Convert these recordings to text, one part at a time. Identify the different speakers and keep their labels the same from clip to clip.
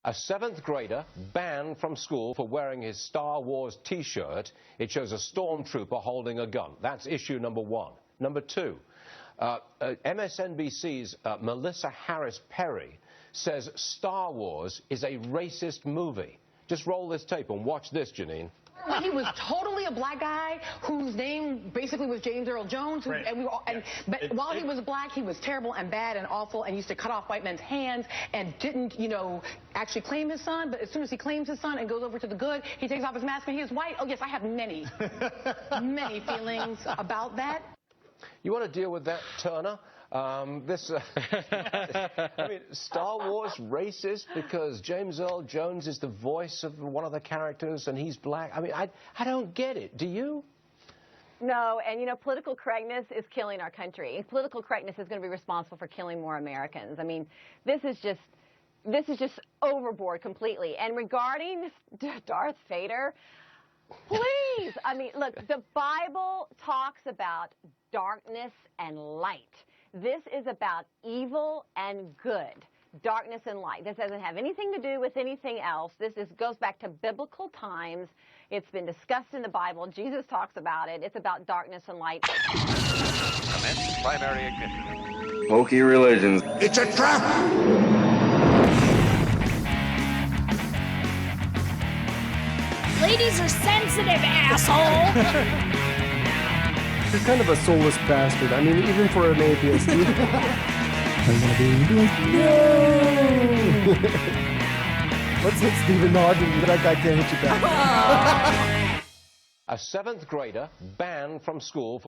Speaker 1: A seventh grader banned from school for wearing his Star Wars t-shirt. It shows a stormtrooper holding a gun. That's issue number one. Number two, MSNBC's Melissa Harris Perry says Star Wars is a racist movie. Just roll this tape and watch this, Janine.
Speaker 2: He was totally a black guy whose name basically was James Earl Jones.
Speaker 3: Right.
Speaker 2: But while he was black, he was terrible and bad and awful and used to cut off white men's hands and didn't, actually claim his son. But as soon as he claims his son and goes over to the good, he takes off his mask and he is white. Oh, yes, I have many, many feelings about that.
Speaker 1: You want to deal with that, Turner? I mean, Star Wars racist because James Earl Jones is the voice of one of the characters and he's black. I mean, I don't get it. Do you?
Speaker 4: No, and political correctness is killing our country. Political correctness is going to be responsible for killing more Americans. I mean, this is just overboard completely. And regarding Darth Vader, please, I mean, look, the Bible talks about darkness and light. This is about evil and good, darkness and light. This doesn't have anything to do with anything else. This goes back to biblical times. It's been discussed in the Bible. Jesus talks about it. It's about darkness and light.
Speaker 5: Commence primary ignition.
Speaker 6: Smoky religions.
Speaker 7: It's a trap!
Speaker 8: Ladies are sensitive, asshole!
Speaker 9: You're kind of a soulless bastard. I mean, even for an atheist. Are you gonna be no? Let's hit Stephen Hawking, but that guy can't hit you back.
Speaker 1: A seventh grader banned from school.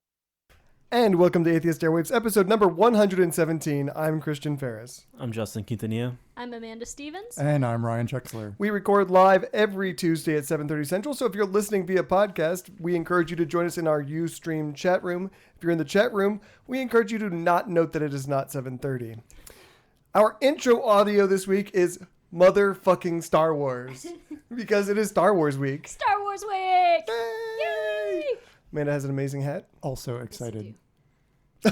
Speaker 9: And welcome to Atheist Airwaves, episode number 117. I'm Christian Ferris.
Speaker 10: I'm Justin Quintanilla.
Speaker 8: I'm Amanda Stevens.
Speaker 11: And I'm Ryan Trexler.
Speaker 9: We record live every Tuesday at 7:30 Central, so if you're listening via podcast, we encourage you to join us in our Ustream chat room. If you're in the chat room, we encourage you to not note that it is not 7:30. Our intro audio this week is motherfucking Star Wars, because it is Star Wars week.
Speaker 8: Star Wars week!
Speaker 9: Yay!
Speaker 8: Yay!
Speaker 9: Amanda has an amazing hat.
Speaker 11: Also excited.
Speaker 8: We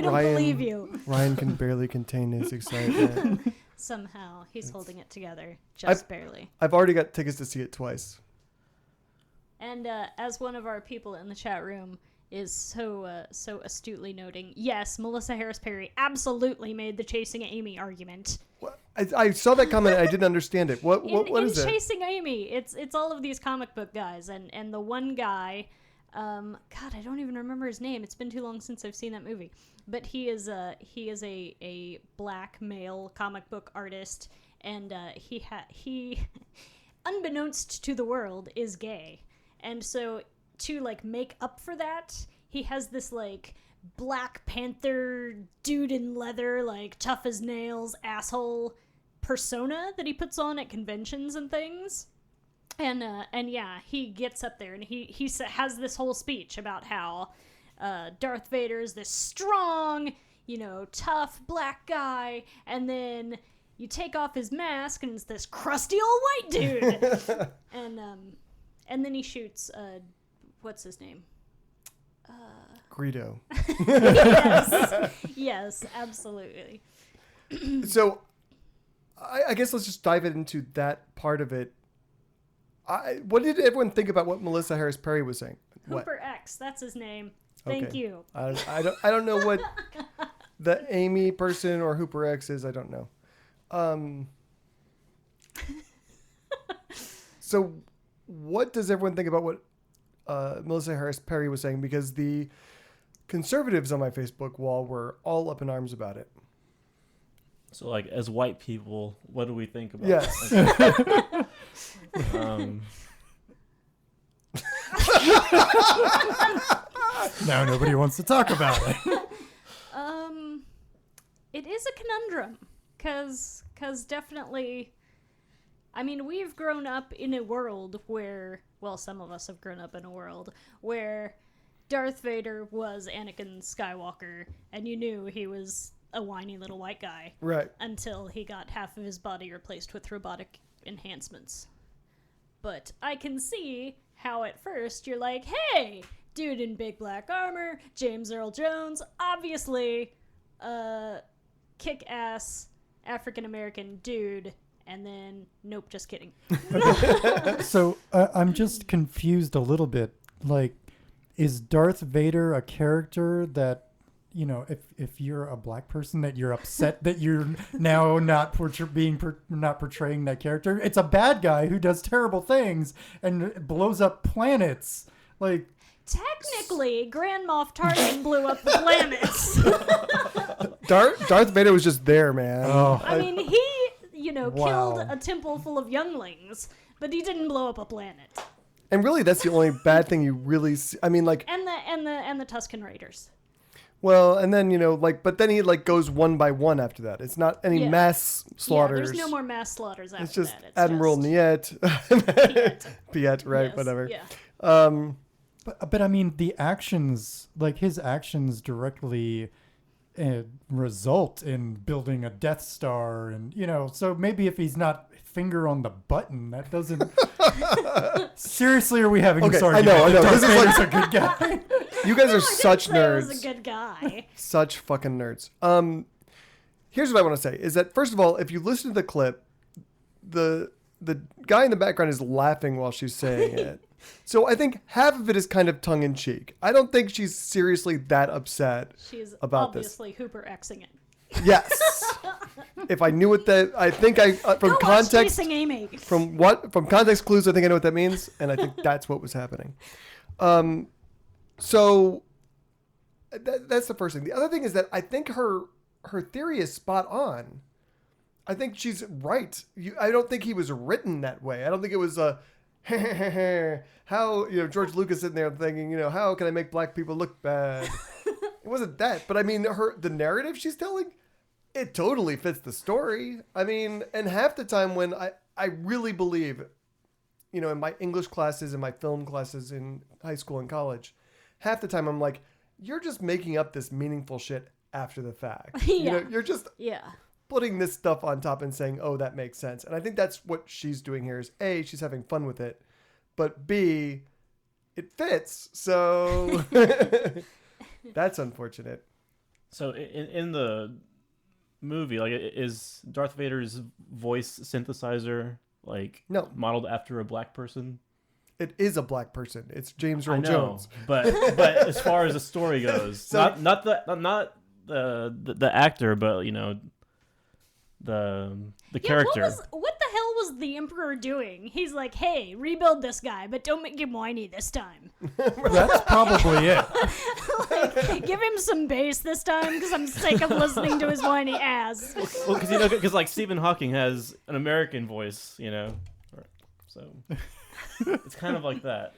Speaker 8: don't believe you.
Speaker 9: Ryan can barely contain his excitement.
Speaker 8: Somehow, he's holding it together, just barely.
Speaker 9: I've already got tickets to see it twice.
Speaker 8: And as one of our people in the chat room is so astutely noting, yes, Melissa Harris Perry absolutely made the Chasing Amy argument.
Speaker 9: I saw that comment and I didn't understand it. What is it?
Speaker 8: Chasing Amy, it's all of these comic book guys, and the one guy, God, I don't even remember his name. It's been too long since I've seen that movie. But he is a black male comic book artist, and he unbeknownst to the world is gay. And so to make up for that, he has this Black Panther dude in leather, tough as nails asshole persona that he puts on at conventions and things. And yeah, he gets up there and he has this whole speech about how Darth Vader is this strong, tough black guy, and then you take off his mask and it's this crusty old white dude. And then he shoots what's his name?
Speaker 9: Greedo.
Speaker 8: Yes, absolutely.
Speaker 9: So, I guess let's just dive into that part of it. What did everyone think about what Melissa Harris Perry was saying?
Speaker 8: Hooper X, that's his name. Thank you.
Speaker 9: I don't know what the Amy person or Hooper X is. I don't know. So, what does everyone think about what Melissa Harris Perry was saying? Because the conservatives on my Facebook wall were all up in arms about it.
Speaker 10: So, as white people, what do we think about
Speaker 9: yes.
Speaker 10: it?
Speaker 11: Now nobody wants to talk about it.
Speaker 8: It is a conundrum, because definitely, I mean, we've grown up in a world where, well, some of us have grown up in a world where Darth Vader was Anakin Skywalker, and you knew he was a whiny little white guy.
Speaker 9: Right.
Speaker 8: Until he got half of his body replaced with robotic enhancements. But I can see how at first you're like, hey, dude in big black armor, James Earl Jones, obviously, kick-ass, African American dude, and then nope, just kidding.
Speaker 11: So I'm just confused a little bit. Like, is Darth Vader a character that, you know, if you're a black person, that you're upset that you're now not not portraying that character? It's a bad guy who does terrible things and blows up planets. Like,
Speaker 8: Technically, Grand Moff Tarkin blew up the planets.
Speaker 9: Darth Vader was just there, man.
Speaker 11: oh,
Speaker 8: I mean, he,
Speaker 11: Wow.
Speaker 8: killed a temple full of younglings, but he didn't blow up a planet.
Speaker 9: And really, that's the only bad thing you really see. I mean, like,
Speaker 8: And the Tusken Raiders.
Speaker 9: well, and then, but then he, goes one by one after that. It's not any
Speaker 8: Yeah.
Speaker 9: mass slaughters.
Speaker 8: Yeah, there's no more mass slaughters after
Speaker 9: It's just
Speaker 8: that.
Speaker 9: Admiral
Speaker 8: just,
Speaker 9: Niet. Piet, right,
Speaker 8: yes,
Speaker 9: whatever.
Speaker 8: Yeah.
Speaker 11: but I mean, the actions, like his actions directly result in building a Death Star, and so maybe if he's not finger on the button, that doesn't. Seriously, are we having
Speaker 9: Okay,
Speaker 11: this
Speaker 9: I
Speaker 11: argument?
Speaker 9: know.
Speaker 11: Darth
Speaker 9: This is like
Speaker 11: Vader's a good guy.
Speaker 9: You guys are
Speaker 8: No, I
Speaker 9: such
Speaker 8: didn't say I was
Speaker 9: nerds.
Speaker 8: a good guy.
Speaker 9: Such fucking nerds. Here's what I want to say is that, first of all, if you listen to the clip, the guy in the background is laughing while she's saying it. So I think half of it is kind of tongue in cheek. I don't think she's seriously that upset
Speaker 8: She's
Speaker 9: about this.
Speaker 8: obviously Hooper Xing it.
Speaker 9: Yes. If I knew what that, I think from
Speaker 8: Go watch
Speaker 9: context,
Speaker 8: Chasing Amy.
Speaker 9: from context clues, I think I know what that means, and I think that's what was happening. So that's the first thing. The other thing is that I think her theory is spot on. I think she's right. I don't think he was written that way. I don't think it was a how George Lucas sitting there thinking, how can I make black people look bad? It wasn't that, but I mean, the narrative she's telling, it totally fits the story. I mean, and half the time when I really believe, in my English classes and my film classes in high school and college, half the time I'm like, you're just making up this meaningful shit after the fact.
Speaker 8: Yeah.
Speaker 9: You're just
Speaker 8: Yeah.
Speaker 9: putting this stuff on top and saying, oh, that makes sense. And I think that's what she's doing here is A, she's having fun with it, but B, it fits. So that's unfortunate.
Speaker 10: So in the movie, like, is Darth Vader's voice synthesizer
Speaker 9: No.
Speaker 10: modeled after a black person?
Speaker 9: It is a black person. It's James
Speaker 10: I
Speaker 9: Earl
Speaker 10: know,
Speaker 9: Jones.
Speaker 10: but as far as the story goes,
Speaker 9: So-
Speaker 10: not the actor, but the character.
Speaker 8: What the hell was the Emperor doing? He's like, hey, rebuild this guy, but don't make him whiny this time.
Speaker 11: That's probably it.
Speaker 8: Give him some bass this time, because I'm sick of listening to his whiny ass.
Speaker 10: Well, because like Stephen Hawking has an American voice, so it's kind of like that.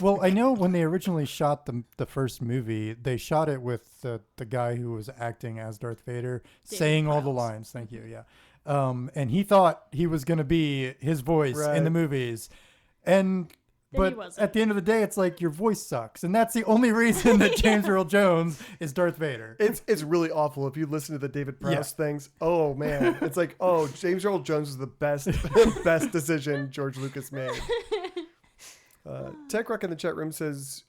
Speaker 11: Well, I know when they originally shot the first movie, they shot it with the guy who was acting as Darth Vader saying all the lines. Thank you. Yeah. And he thought he was going to be his voice in the movies.
Speaker 8: Then he
Speaker 11: But
Speaker 8: wasn't.
Speaker 11: at the end of the day, it's like your voice sucks. And that's the only reason that James Earl Jones is Darth Vader.
Speaker 9: It's really awful if you listen to the David Prowse things. Oh man, it's like, oh, James Earl Jones is the best decision George Lucas made. Tech Rock in the chat room says,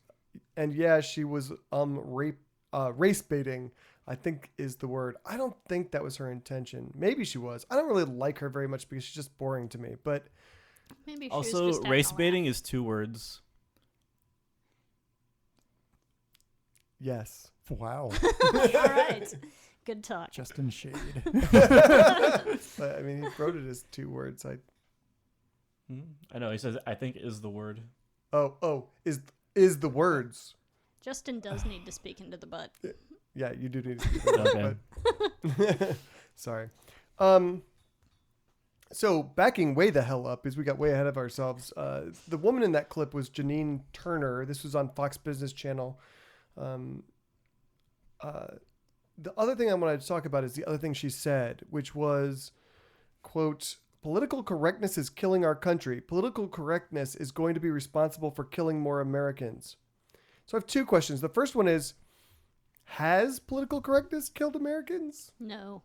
Speaker 9: and yeah, she was race baiting, I think is the word. I don't think that was her intention. Maybe she was. I don't really like her very much because she's just boring to me. But
Speaker 8: Maybe she was
Speaker 10: Also,
Speaker 8: just having
Speaker 10: race
Speaker 8: a laugh.
Speaker 10: baiting is 2 words.
Speaker 9: yes.
Speaker 11: Wow.
Speaker 8: All right. Good talk.
Speaker 11: Just in shade.
Speaker 9: But, I mean, he wrote it as 2 words.
Speaker 10: I know. He says, "I think is the word."
Speaker 9: Is the words.
Speaker 8: Justin does need to speak into the butt.
Speaker 9: Yeah, you do need to speak about
Speaker 10: Okay.
Speaker 9: that, but sorry. So backing way the hell up is we got way ahead of ourselves. The woman in that clip was Janine Turner. This was on Fox Business Channel. The other thing I wanted to talk about is the other thing she said, which was, quote, political correctness is killing our country. Political correctness is going to be responsible for killing more Americans. So I have 2 questions. The first one is, has political correctness killed Americans?
Speaker 8: No.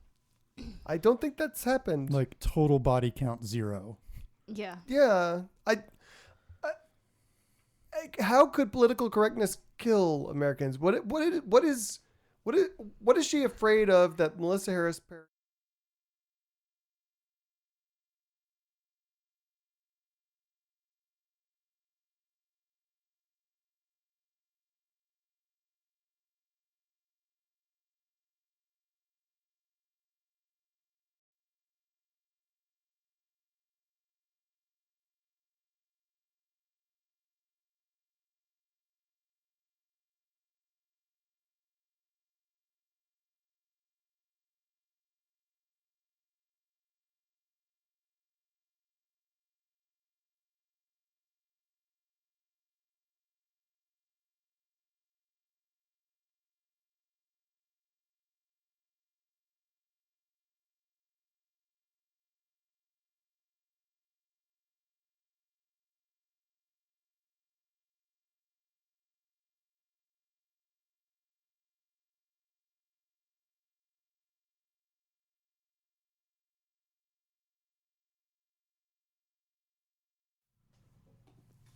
Speaker 9: I don't think that's happened.
Speaker 11: Like total body count 0.
Speaker 8: Yeah.
Speaker 9: Yeah. How could political correctness kill Americans? What is she afraid of that Melissa Harris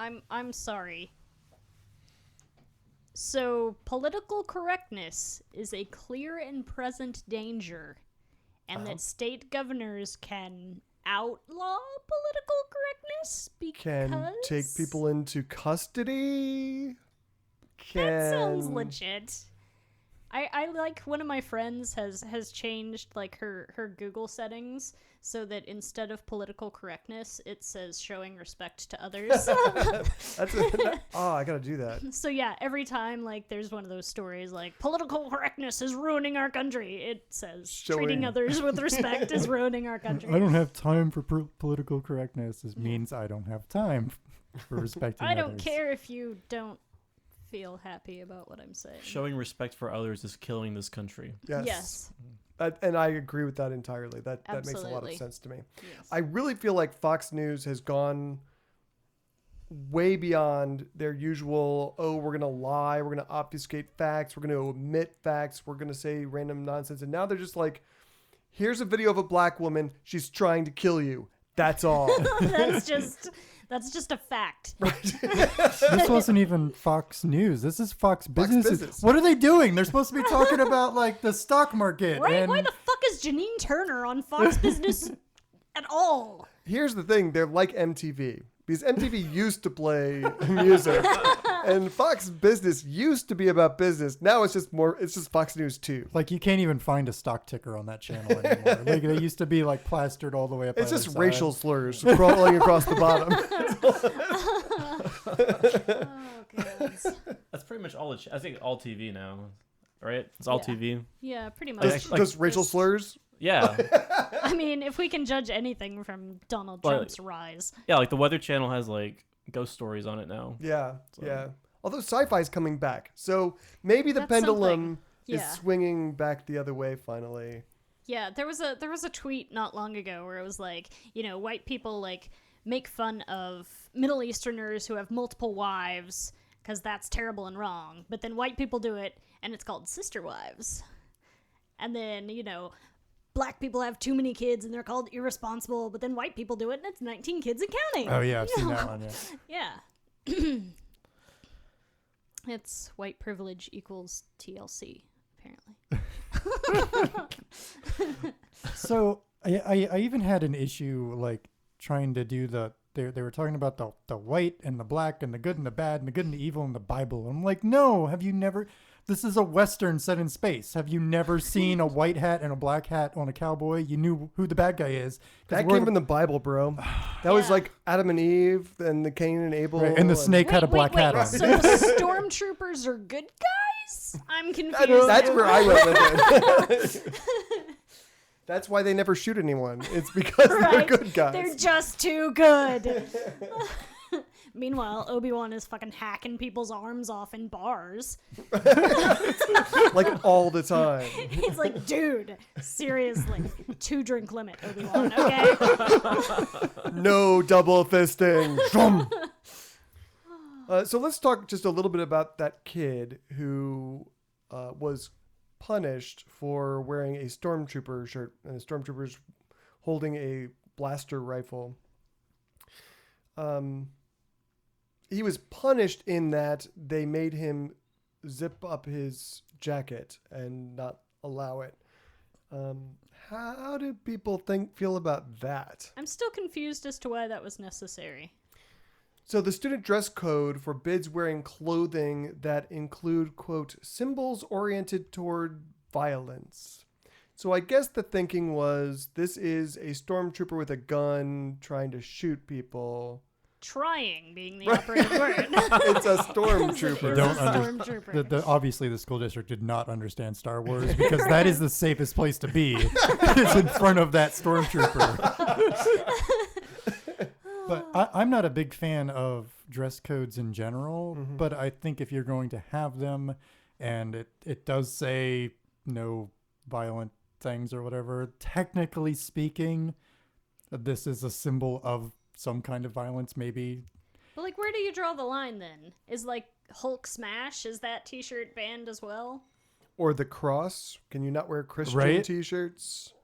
Speaker 8: I'm sorry. So, political correctness is a clear and present danger, and that state governors can outlaw political correctness because...
Speaker 9: Can take people into custody?
Speaker 8: That sounds legit. I like one of my friends has changed like her Google settings so that instead of political correctness, it says showing respect to others.
Speaker 9: I gotta do that.
Speaker 8: So yeah, every time like there's one of those stories like political correctness is ruining our country, it says treating others with respect is ruining our country.
Speaker 11: I don't have time for political correctness. This means I don't have time for respecting
Speaker 8: I don't
Speaker 11: others.
Speaker 8: care if you don't feel happy about what I'm saying.
Speaker 10: Showing respect for others is killing this country.
Speaker 8: Yes.
Speaker 9: And I agree with that entirely. That makes a lot of sense to me. Yes. I really feel like Fox News has gone way beyond their usual, we're going to lie, we're going to obfuscate facts, we're going to omit facts, we're going to say random nonsense. And now they're just like, here's a video of a black woman, she's trying to kill you. That's all.
Speaker 8: That's just a fact.
Speaker 11: Right. This wasn't even Fox News. This is Fox Business. What are they doing? They're supposed to be talking about like the stock market.
Speaker 8: Right?
Speaker 11: And...
Speaker 8: Why the fuck is Janine Turner on Fox Business at all?
Speaker 9: Here's the thing. They're like MTV. Because MTV used to play music. And Fox Business used to be about business. Now it's just Fox News 2.
Speaker 11: Like you can't even find a stock ticker on that channel anymore. Like they used to be like plastered all the way up.
Speaker 9: It's just racial slurs crawling across the bottom.
Speaker 8: Oh, God.
Speaker 10: That's pretty much all I think all TV now, right? It's all TV.
Speaker 8: Yeah, pretty much.
Speaker 9: Just racial slurs?
Speaker 10: Yeah.
Speaker 8: I mean, if we can judge anything from Donald Trump's rise.
Speaker 10: Yeah, like the Weather Channel has like ghost stories on it now.
Speaker 9: Yeah, yeah. Although sci-fi's coming back. So maybe the pendulum is swinging back the other way finally.
Speaker 8: Yeah, there was a tweet not long ago where it was like, white people like make fun of Middle Easterners who have multiple wives because that's terrible and wrong. But then white people do it and it's called sister wives. And then, black people have too many kids and they're called irresponsible, but then white people do it and it's 19 kids and counting.
Speaker 11: Oh, yeah, I've seen that one,
Speaker 8: yeah. It's white privilege equals TLC, apparently.
Speaker 11: So I even had an issue like trying to do they were talking about the white and the black and the good and the bad and the good and the evil in the Bible. I'm like, no, have you never... This is a Western set in space. Have you never seen a white hat and a black hat on a cowboy? You knew who the bad guy is.
Speaker 9: That came from the Bible, bro. That was like Adam and Eve and the Cain and Abel.
Speaker 11: Right, and the snake had a black hat on.
Speaker 8: So the stormtroopers are good guys? I'm confused.
Speaker 9: That's where I went with it. That's why they never shoot anyone. It's because they're good guys.
Speaker 8: They're just too good. Meanwhile, Obi-Wan is fucking hacking people's arms off in bars.
Speaker 9: Like all the time.
Speaker 8: He's like, dude, seriously, 2-drink limit, Obi-Wan, okay?
Speaker 9: No double fisting. So let's talk just a little bit about that kid who was punished for wearing a stormtrooper shirt, and the stormtrooper's holding a blaster rifle. He was punished in that they made him zip up his jacket and not allow it. How do people feel about that?
Speaker 8: I'm still confused as to why that was necessary.
Speaker 9: So the student dress code forbids wearing clothing that include, quote, symbols oriented toward violence. So I guess the thinking was this is a stormtrooper with a gun trying to shoot people.
Speaker 8: Trying being the operative word.
Speaker 9: It's a stormtrooper.
Speaker 11: Obviously, the school district did not understand Star Wars because that is the safest place to be. Is in front of that stormtrooper. But I'm not a big fan of dress codes in general. Mm-hmm. But I think if you're going to have them, and it does say no violent things or whatever, technically speaking, this is a symbol of some kind of violence, maybe.
Speaker 8: But like, where do you draw the line then? Is like Hulk smash, is that t-shirt banned as well?
Speaker 9: Or the cross? Can you not wear Christian t-shirts?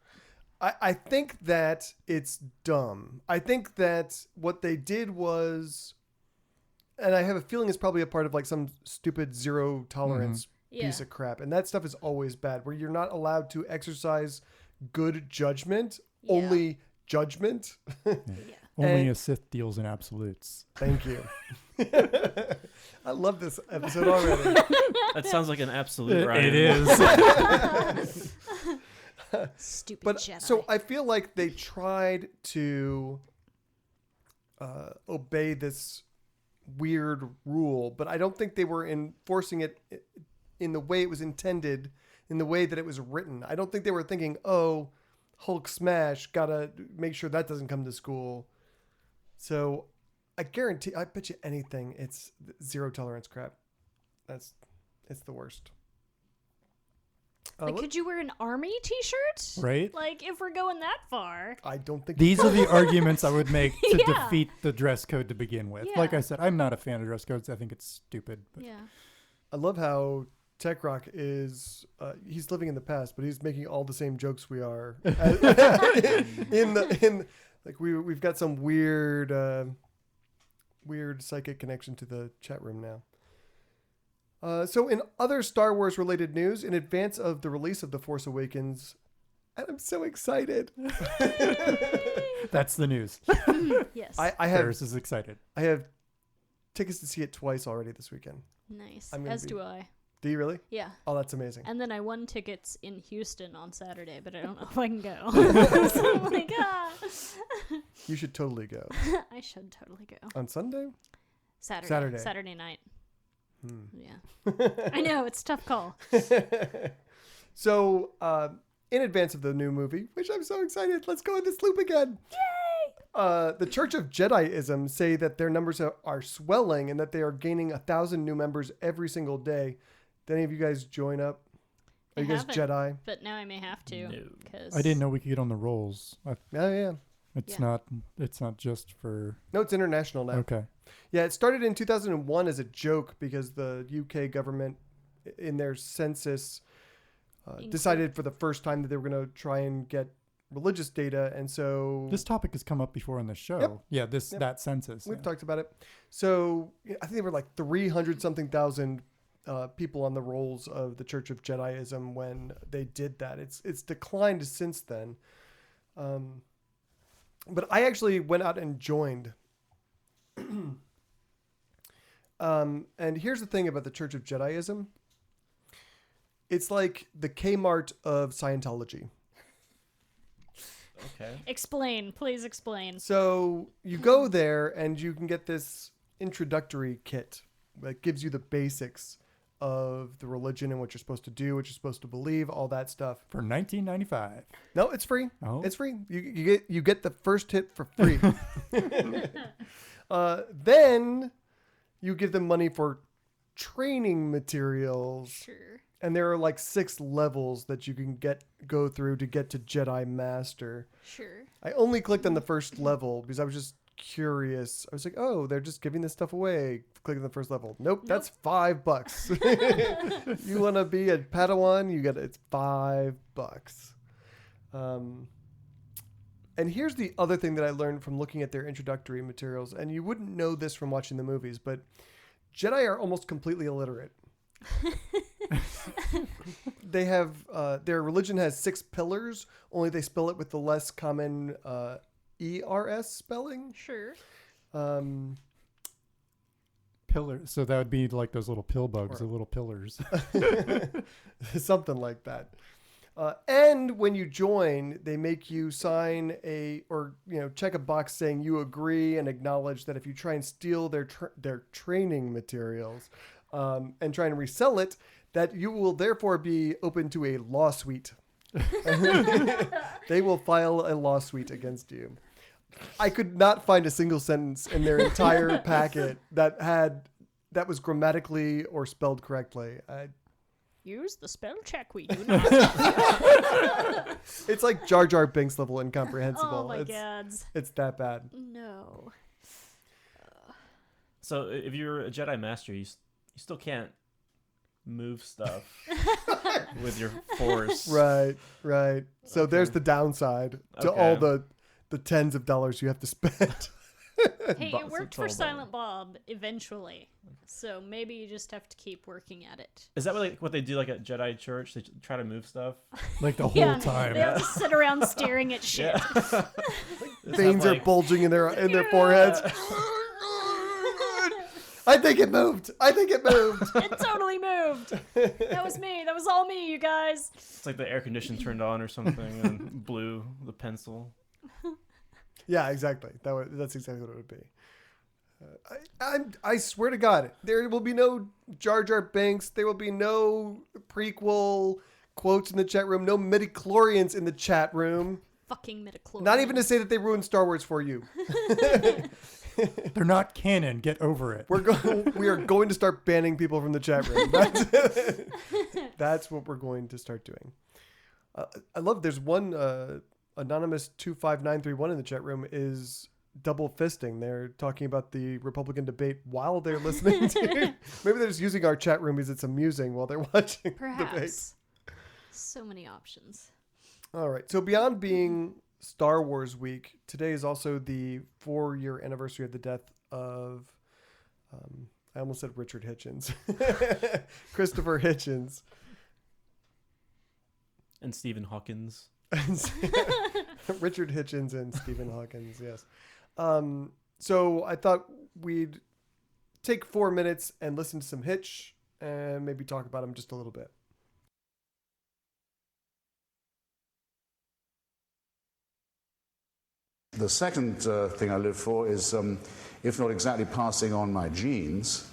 Speaker 9: I think that it's dumb. I think that what they did was and I have a feeling it's probably a part of like some stupid zero tolerance piece of crap. And that stuff is always bad, where you're not allowed to exercise good judgment, only judgment.
Speaker 11: Only a Sith deals in absolutes.
Speaker 9: Thank you. I love this episode already.
Speaker 10: That sounds like an absolute, right?
Speaker 11: It is.
Speaker 8: Stupid Jedi.
Speaker 9: So I feel like they tried to obey this weird rule, but I don't think they were enforcing it in the way it was intended, in the way that it was written. I don't think they were thinking, oh, Hulk smash, gotta make sure that doesn't come to school. So I bet you anything it's zero tolerance crap. It's the worst.
Speaker 8: Like, could you wear an army t-shirt?
Speaker 11: Right.
Speaker 8: Like, if we're going that far.
Speaker 9: I don't think
Speaker 11: these are the arguments I would make to defeat the dress code to begin with. Like I said, I'm not a fan of dress codes. I think it's stupid. But.
Speaker 8: Yeah.
Speaker 9: I love how Tech Rock is, he's living in the past, but he's making all the same jokes we are. We've got some weird psychic connection to the chat room now. So in other Star Wars related news, in advance of the release of The Force Awakens, and I'm so excited.
Speaker 11: That's the news.
Speaker 8: Yes.
Speaker 11: Ferris is excited.
Speaker 9: I have tickets to see it twice already this weekend.
Speaker 8: Nice. As do I.
Speaker 9: Do you really?
Speaker 8: Yeah.
Speaker 9: Oh, that's amazing.
Speaker 8: And then I won tickets in Houston on Saturday, but I don't know if I can go. So I'm like,
Speaker 9: You should totally go.
Speaker 8: I should totally go.
Speaker 9: On Sunday?
Speaker 8: Saturday night. Yeah. I know, it's a tough call.
Speaker 9: So, in advance of the new movie, which I'm so excited, let's go in this loop again. Yay! The Church of Jediism say that their numbers are swelling and that they are gaining 1,000 new members every single day. Did any of you guys join up? Are you guys Jedi?
Speaker 8: But now I may have to.
Speaker 10: No.
Speaker 11: I didn't know we could get on the rolls.
Speaker 9: Yeah.
Speaker 11: It's not just for...
Speaker 9: No, it's international now.
Speaker 11: Okay.
Speaker 9: Yeah, it started in 2001 as a joke because the UK government, in their census, decided for the first time that they were going to try and get religious data, and so...
Speaker 11: This topic has come up before on the show.
Speaker 9: Yep.
Speaker 11: Yeah, that census.
Speaker 9: We've talked about it. So I think there were like 300-something thousand people on the rolls of the Church of Jediism when they did that. It's declined since then. But I actually went out and joined. And here's the thing about the Church of Jediism. It's like the Kmart of Scientology.
Speaker 10: Okay.
Speaker 8: Explain. Please explain.
Speaker 9: So you go there and you can get this introductory kit that gives you the basics of the religion and what you're supposed to do, what you're supposed to believe, all that stuff.
Speaker 11: For $19.95.
Speaker 9: No, it's free.
Speaker 11: Oh.
Speaker 9: It's free. You get the first hit for free. Then you give them money for training materials.
Speaker 8: Sure.
Speaker 9: And there are like 6 levels that you can go through to get to Jedi Master.
Speaker 8: Sure.
Speaker 9: I only clicked on the first level because I was just curious. I was like, oh, they're just giving this stuff away. Click on the first level. Nope. That's $5. You want to be a Padawan? It's $5. And here's the other thing that I learned from looking at their introductory materials. And you wouldn't know this from watching the movies, but Jedi are almost completely illiterate. They have their religion has 6 pillars, only they spell it with the less common ERS spelling.
Speaker 8: Sure.
Speaker 11: Pillar. So that would be like those little pill bugs, the little pillars.
Speaker 9: Something like that. And when you join, they make you sign check a box saying you agree and acknowledge that if you try and steal their training materials and try and resell it, that you will therefore be open to a lawsuit. They will file a lawsuit against you. I could not find a single sentence in their entire packet that was grammatically or spelled correctly.
Speaker 8: Use the spell check we do not.
Speaker 9: It's like Jar Jar Binks level incomprehensible.
Speaker 8: Oh my gods.
Speaker 9: It's that bad.
Speaker 8: No.
Speaker 10: So if you're a Jedi Master, you still can't move stuff with your Force.
Speaker 9: Right. So there's the downside to all the tens of dollars you have to spend.
Speaker 8: Hey, it worked for Silent Bob eventually, so maybe you just have to keep working at it.
Speaker 10: Is that what they do like at Jedi Church? They try to move stuff?
Speaker 11: Like the whole time.
Speaker 8: They all just sit around staring at shit.
Speaker 9: Veins are bulging in their foreheads. I think it moved.
Speaker 8: It totally moved. That was me. That was all me, you guys.
Speaker 10: It's like the air conditioner turned on or something and blew the pencil.
Speaker 9: Yeah, exactly. That's exactly what it would be. I swear to God, there will be no Jar Jar Binks. There will be no prequel quotes in the chat room. No midichlorians in the chat room.
Speaker 8: Fucking midichlorians.
Speaker 9: Not even to say that they ruined Star Wars for you.
Speaker 11: They're not canon. Get over it.
Speaker 9: We are going to start banning people from the chat room. That's what we're going to start doing. I love. There's one anonymous 25931 in the chat room is double fisting. They're talking about the Republican debate while they're listening to. Maybe they're just using our chat room because it's amusing while they're watching the debate.
Speaker 8: So many options.
Speaker 9: All right. So beyond being Star Wars week, today is also the 4-year anniversary of the death of I almost said Richard Hitchens. Christopher Hitchens.
Speaker 10: And Stephen Hawkins.
Speaker 9: Richard Hitchens and Stephen Hawkins, yes. So I thought we'd take 4 minutes and listen to some Hitch and maybe talk about him just a little bit.
Speaker 3: The second thing I live for is, if not exactly passing on my genes,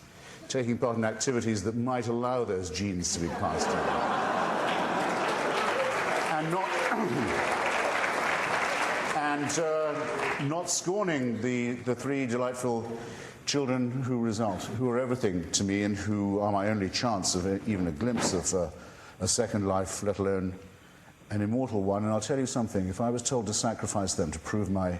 Speaker 3: taking part in activities that might allow those genes to be passed on. And not scorning the 3 delightful children who are everything to me and who are my only chance of even a glimpse of a second life, let alone an immortal one. And I'll tell you something, if I was told to sacrifice them to prove my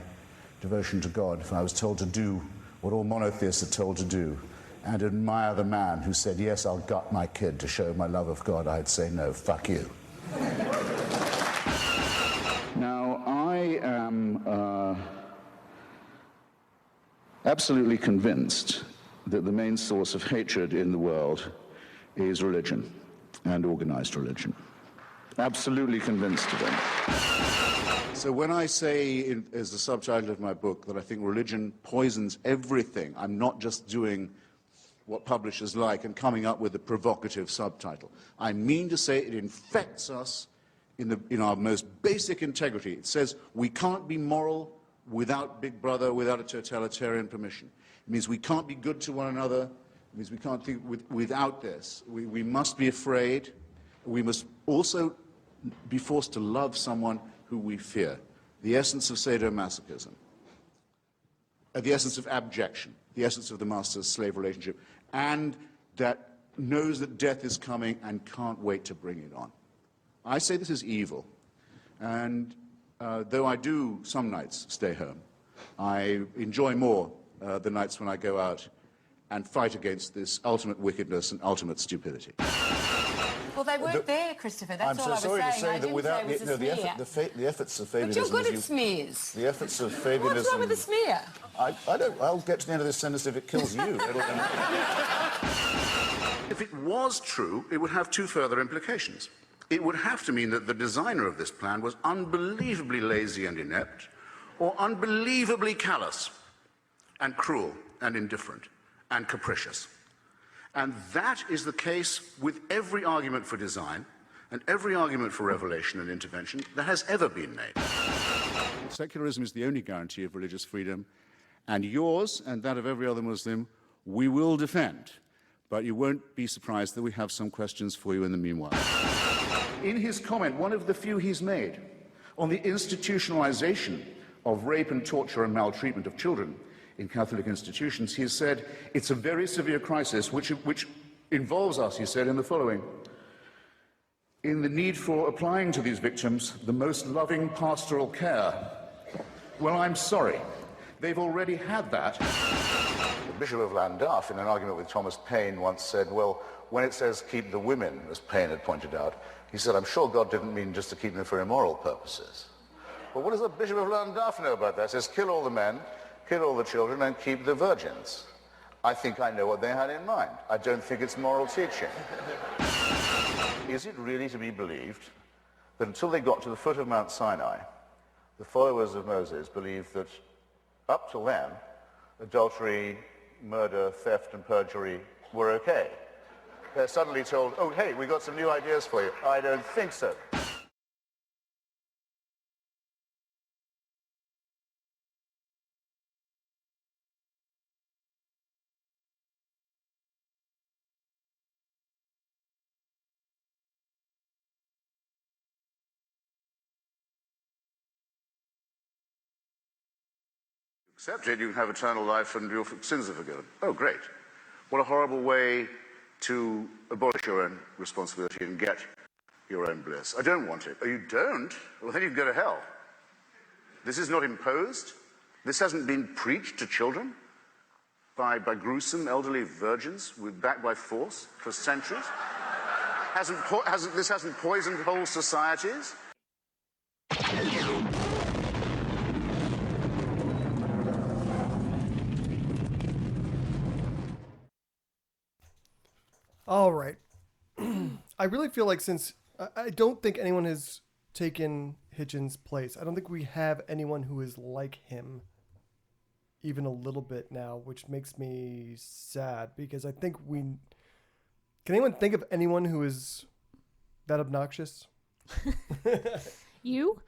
Speaker 3: devotion to God, if I was told to do what all monotheists are told to do, and admire the man who said, yes, I'll gut my kid to show my love of God, I'd say, no, fuck you. Now, I am absolutely convinced that the main source of hatred in the world is religion and organized religion. Absolutely convinced of it. So when I say, as the subtitle of my book, that I think religion poisons everything, I'm not just doing what publishers like and coming up with a provocative subtitle. I mean to say it infects us in our most basic integrity. It says we can't be moral without Big Brother, without a totalitarian permission. It means we can't be good to one another. It means we can't think without this. We must be afraid. We must also be forced to love someone who we fear. The essence of sadomasochism. The essence of abjection. The essence of the master-slave relationship. And that knows that death is coming and can't wait to bring it on. I say this is evil. And though I do some nights stay home, I enjoy more the nights when I go out and fight against this ultimate wickedness and ultimate stupidity.
Speaker 6: Well, they weren't there, Christopher. That's all I was saying.
Speaker 3: I'm so sorry to say that without
Speaker 6: the
Speaker 3: efforts of Fabianism...
Speaker 6: But you're good at smears.
Speaker 3: The efforts of Fabianism...
Speaker 6: What's wrong with the smear?
Speaker 3: I'll get to the end of this sentence if it kills you. If it was true, it would have 2 further implications. It would have to mean that the designer of this plan was unbelievably lazy and inept, or unbelievably callous and cruel and indifferent and capricious. And that is the case with every argument for design and every argument for revelation and intervention that has ever been made. Secularism is the only guarantee of religious freedom, and yours and that of every other Muslim we will defend. But you won't be surprised that we have some questions for you in the meanwhile. In his comment, one of the few he's made, on the institutionalization of rape and torture and maltreatment of children in Catholic institutions, he has said, it's a very severe crisis which involves us, he said, in the following. In the need for applying to these victims the most loving pastoral care. Well, I'm sorry. They've already had that. The Bishop of Llandaff, in an argument with Thomas Paine, once said, well, when it says keep the women, as Paine had pointed out, he said, I'm sure God didn't mean just to keep them for immoral purposes. Well, what does the Bishop of Llandaff know about that? It says kill all the men, kill all the children and keep the virgins. I think I know what they had in mind. I don't think it's moral teaching. Is it really to be believed that until they got to the foot of Mount Sinai, the followers of Moses believed that up till then, adultery, murder, theft, and perjury were okay? They're suddenly told, oh, hey, we got some new ideas for you. I don't think so. Accept it, you can have eternal life and your sins are forgiven. Oh, great. What a horrible way to abolish your own responsibility and get your own bliss. I don't want it. Oh, you don't? Well, then you can go to hell. This is not imposed. This hasn't been preached to children by gruesome elderly virgins backed by force for centuries. This hasn't poisoned whole societies.
Speaker 9: All right. I really feel like since I don't think anyone has taken Hitchens' place. I don't think we have anyone who is like him even a little bit now, which makes me sad because I think can anyone think of anyone who is that obnoxious?
Speaker 8: You?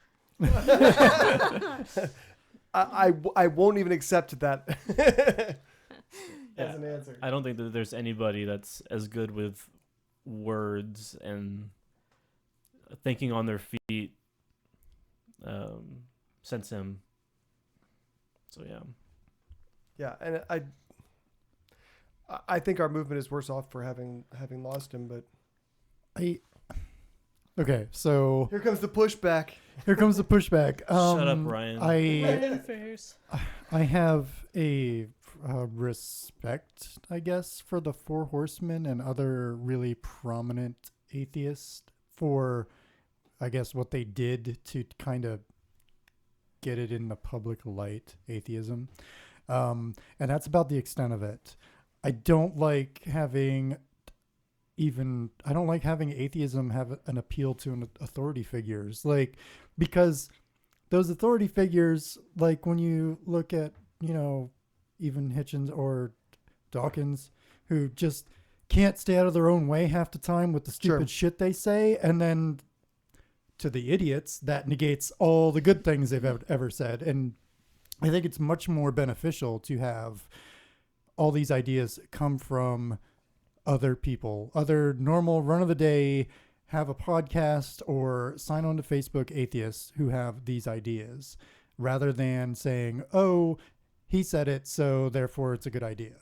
Speaker 9: I won't even accept that. As an answer.
Speaker 10: I don't think that there's anybody that's as good with words and thinking on their feet since him. So yeah.
Speaker 9: Yeah, and I think our movement is worse off for having lost him, but
Speaker 11: okay, so
Speaker 9: here comes the pushback.
Speaker 10: Shut up, Ryan.
Speaker 11: I have a respect, I guess, for the Four Horsemen and other really prominent atheists for, I guess, what they did to kind of get it in the public light, atheism. And that's about the extent of it. I don't like having atheism have an appeal to an authority figures, because those authority figures, like when you look at, even Hitchens or Dawkins, who just can't stay out of their own way half the time with the stupid shit they say. And then to the idiots, that negates all the good things they've ever said. And I think it's much more beneficial to have all these ideas come from other people, other normal run of the day, have a podcast or sign on to Facebook atheists who have these ideas, rather than saying, oh, he said it, so therefore it's a good idea.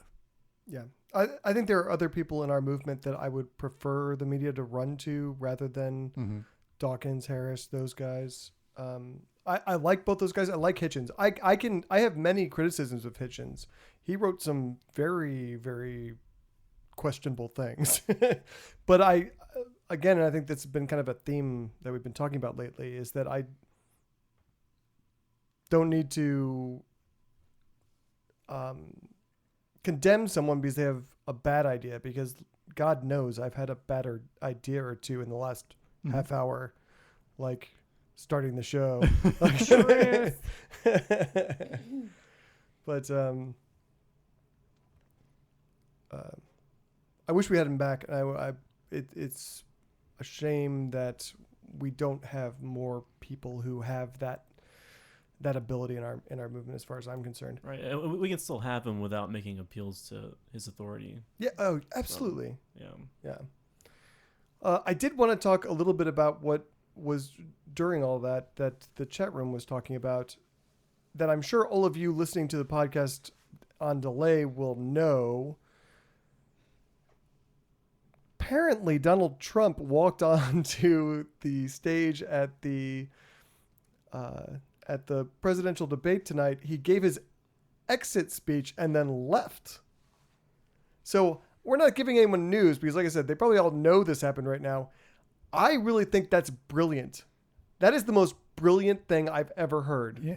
Speaker 9: Yeah. I think there are other people in our movement that I would prefer the media to run to rather than Dawkins, Harris, those guys. I like both those guys. I like Hitchens. I have many criticisms of Hitchens. He wrote some very, very questionable things. But I think that's been kind of a theme that we've been talking about lately, is that I don't need to condemn someone because they have a bad idea, because God knows I've had a better idea or two in the last half hour, like starting the show. But I wish we had him back. It's a shame that we don't have more people who have that ability in our movement, as far as I'm concerned.
Speaker 10: Right. We can still have him without making appeals to his authority.
Speaker 9: Yeah. Oh, absolutely.
Speaker 10: So,
Speaker 9: yeah. I did want to talk a little bit about what was during all that the chat room was talking about, that I'm sure all of you listening to the podcast on delay will know. Apparently, Donald Trump walked onto the stage at the presidential debate tonight. He gave his exit speech and then left. So we're not giving anyone news because, like I said, they probably all know this happened right now. I really think that's brilliant. That is the most brilliant thing I've ever heard.
Speaker 11: Yeah,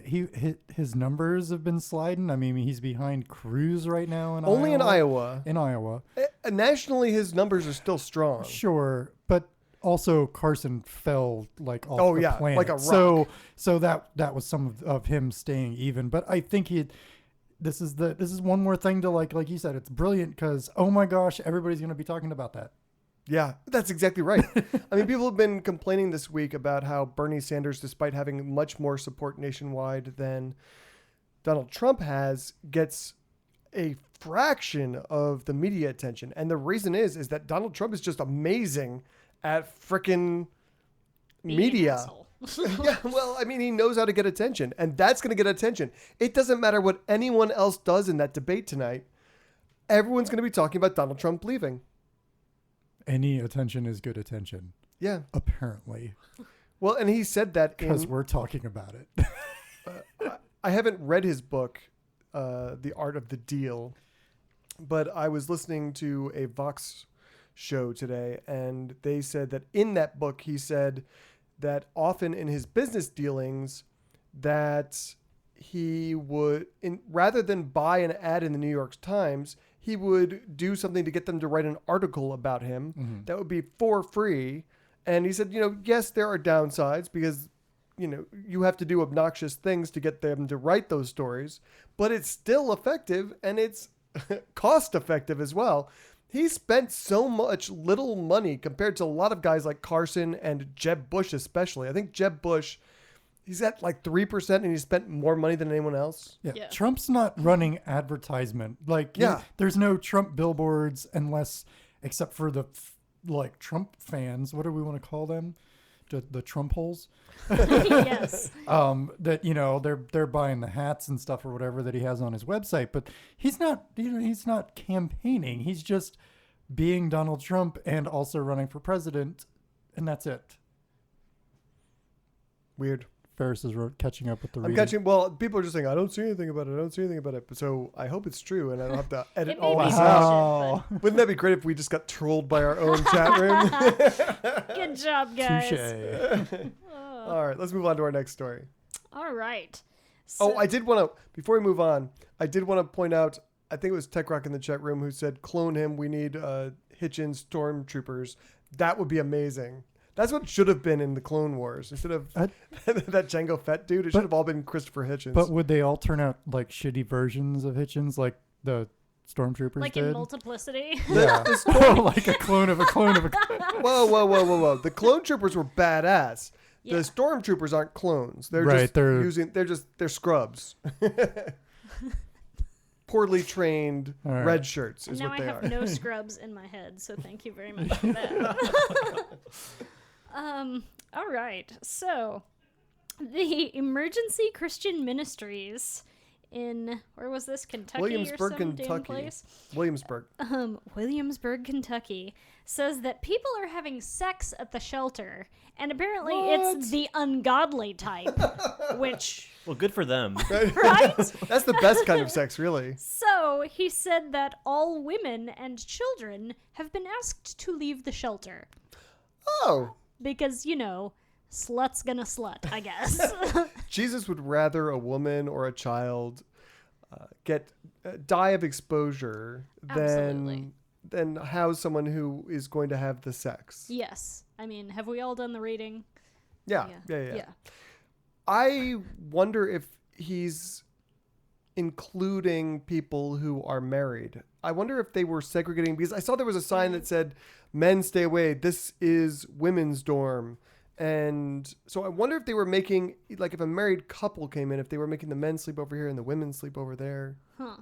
Speaker 11: his numbers have been sliding. I mean, he's behind Cruz right now in
Speaker 9: Only
Speaker 11: Iowa.
Speaker 9: in Iowa. Nationally, his numbers are still strong.
Speaker 11: Sure, but also Carson fell like off the planet.
Speaker 9: Like a rock.
Speaker 11: So that was some of him staying even. But I think this is one more thing to like you said, it's brilliant because oh my gosh, everybody's going to be talking about that.
Speaker 9: Yeah, that's exactly right. I mean, people have been complaining this week about how Bernie Sanders, despite having much more support nationwide than Donald Trump has, gets a fraction of the media attention. And the reason is that Donald Trump is just amazing at frickin' media. Yeah, well, I mean, he knows how to get attention, and that's going to get attention. It doesn't matter what anyone else does in that debate tonight. Everyone's going to be talking about Donald Trump leaving.
Speaker 11: Any attention is good attention.
Speaker 9: Yeah.
Speaker 11: Apparently.
Speaker 9: Well, and he said that
Speaker 11: because we're talking about it.
Speaker 9: I haven't read his book, The Art of the Deal, but I was listening to a Vox show today, and they said that in that book, he said that often in his business dealings that he would, rather than buy an ad in the New York Times, he would do something to get them to write an article about him that would be for free. And he said, yes, there are downsides because, you have to do obnoxious things to get them to write those stories, but it's still effective and it's cost effective as well. He spent so much little money compared to a lot of guys like Carson and Jeb Bush especially. I think Jeb Bush, he's at like 3% and he spent more money than anyone else.
Speaker 11: Yeah. Trump's not running advertisement. There's no Trump billboards except for the Trump fans. What do we want to call them? The Trump holes.
Speaker 8: Yes.
Speaker 11: That they're buying the hats and stuff or whatever that he has on his website, but he's not campaigning. He's just being Donald Trump and also running for president, and that's it.
Speaker 9: Weird.
Speaker 11: Ferris is catching up with the reading.
Speaker 9: I'm catching. Well, people are just saying I don't see anything about it. So I hope it's true, and I don't have to edit all this out. Wouldn't that be great if we just got trolled by our own chat room?
Speaker 8: Good job, guys.
Speaker 9: Touche. All right, let's move on to our next story.
Speaker 8: All right.
Speaker 9: So, I did want to, before we move on, I did want to point out, I think it was Tech Rock in the chat room who said, clone him, we need Hitchens stormtroopers. That would be amazing. That's what should have been in the Clone Wars. Instead of that Jango Fett dude, it should have all been Christopher Hitchens.
Speaker 11: But would they all turn out like shitty versions of Hitchens like the stormtroopers
Speaker 8: like
Speaker 11: did?
Speaker 8: in Multiplicity?
Speaker 11: Yeah. Like a clone of a clone of a clone.
Speaker 9: Whoa. The clone troopers were badass. Yeah. The stormtroopers aren't clones. They're they're scrubs. Poorly trained red shirts is what they are.
Speaker 8: Now I have no scrubs in my head, so thank you very much for that. All right. So, the Emergency Christian Ministries in, where was this? Kentucky
Speaker 9: Williamsburg,
Speaker 8: or some
Speaker 9: Kentucky.
Speaker 8: damn place?
Speaker 9: Williamsburg.
Speaker 8: Williamsburg, Kentucky says that people are having sex at the shelter, and apparently it's the ungodly type, which...
Speaker 10: Well, good for them.
Speaker 8: Right?
Speaker 9: That's the best kind of sex, really.
Speaker 8: So, he said that all women and children have been asked to leave the shelter.
Speaker 9: Oh.
Speaker 8: Because, slut's gonna slut, I guess.
Speaker 9: Jesus would rather a woman or a child die of exposure than house someone who is going to have the sex.
Speaker 8: Yes. I mean, have we all done the reading?
Speaker 9: Yeah. I wonder if he's including people who are married. I wonder if they were segregating, because I saw there was a sign that said, men stay away, this is women's dorm. And so I wonder if they were making, like if a married couple came in, if they were making the men sleep over here and the women sleep over there.
Speaker 8: Huh.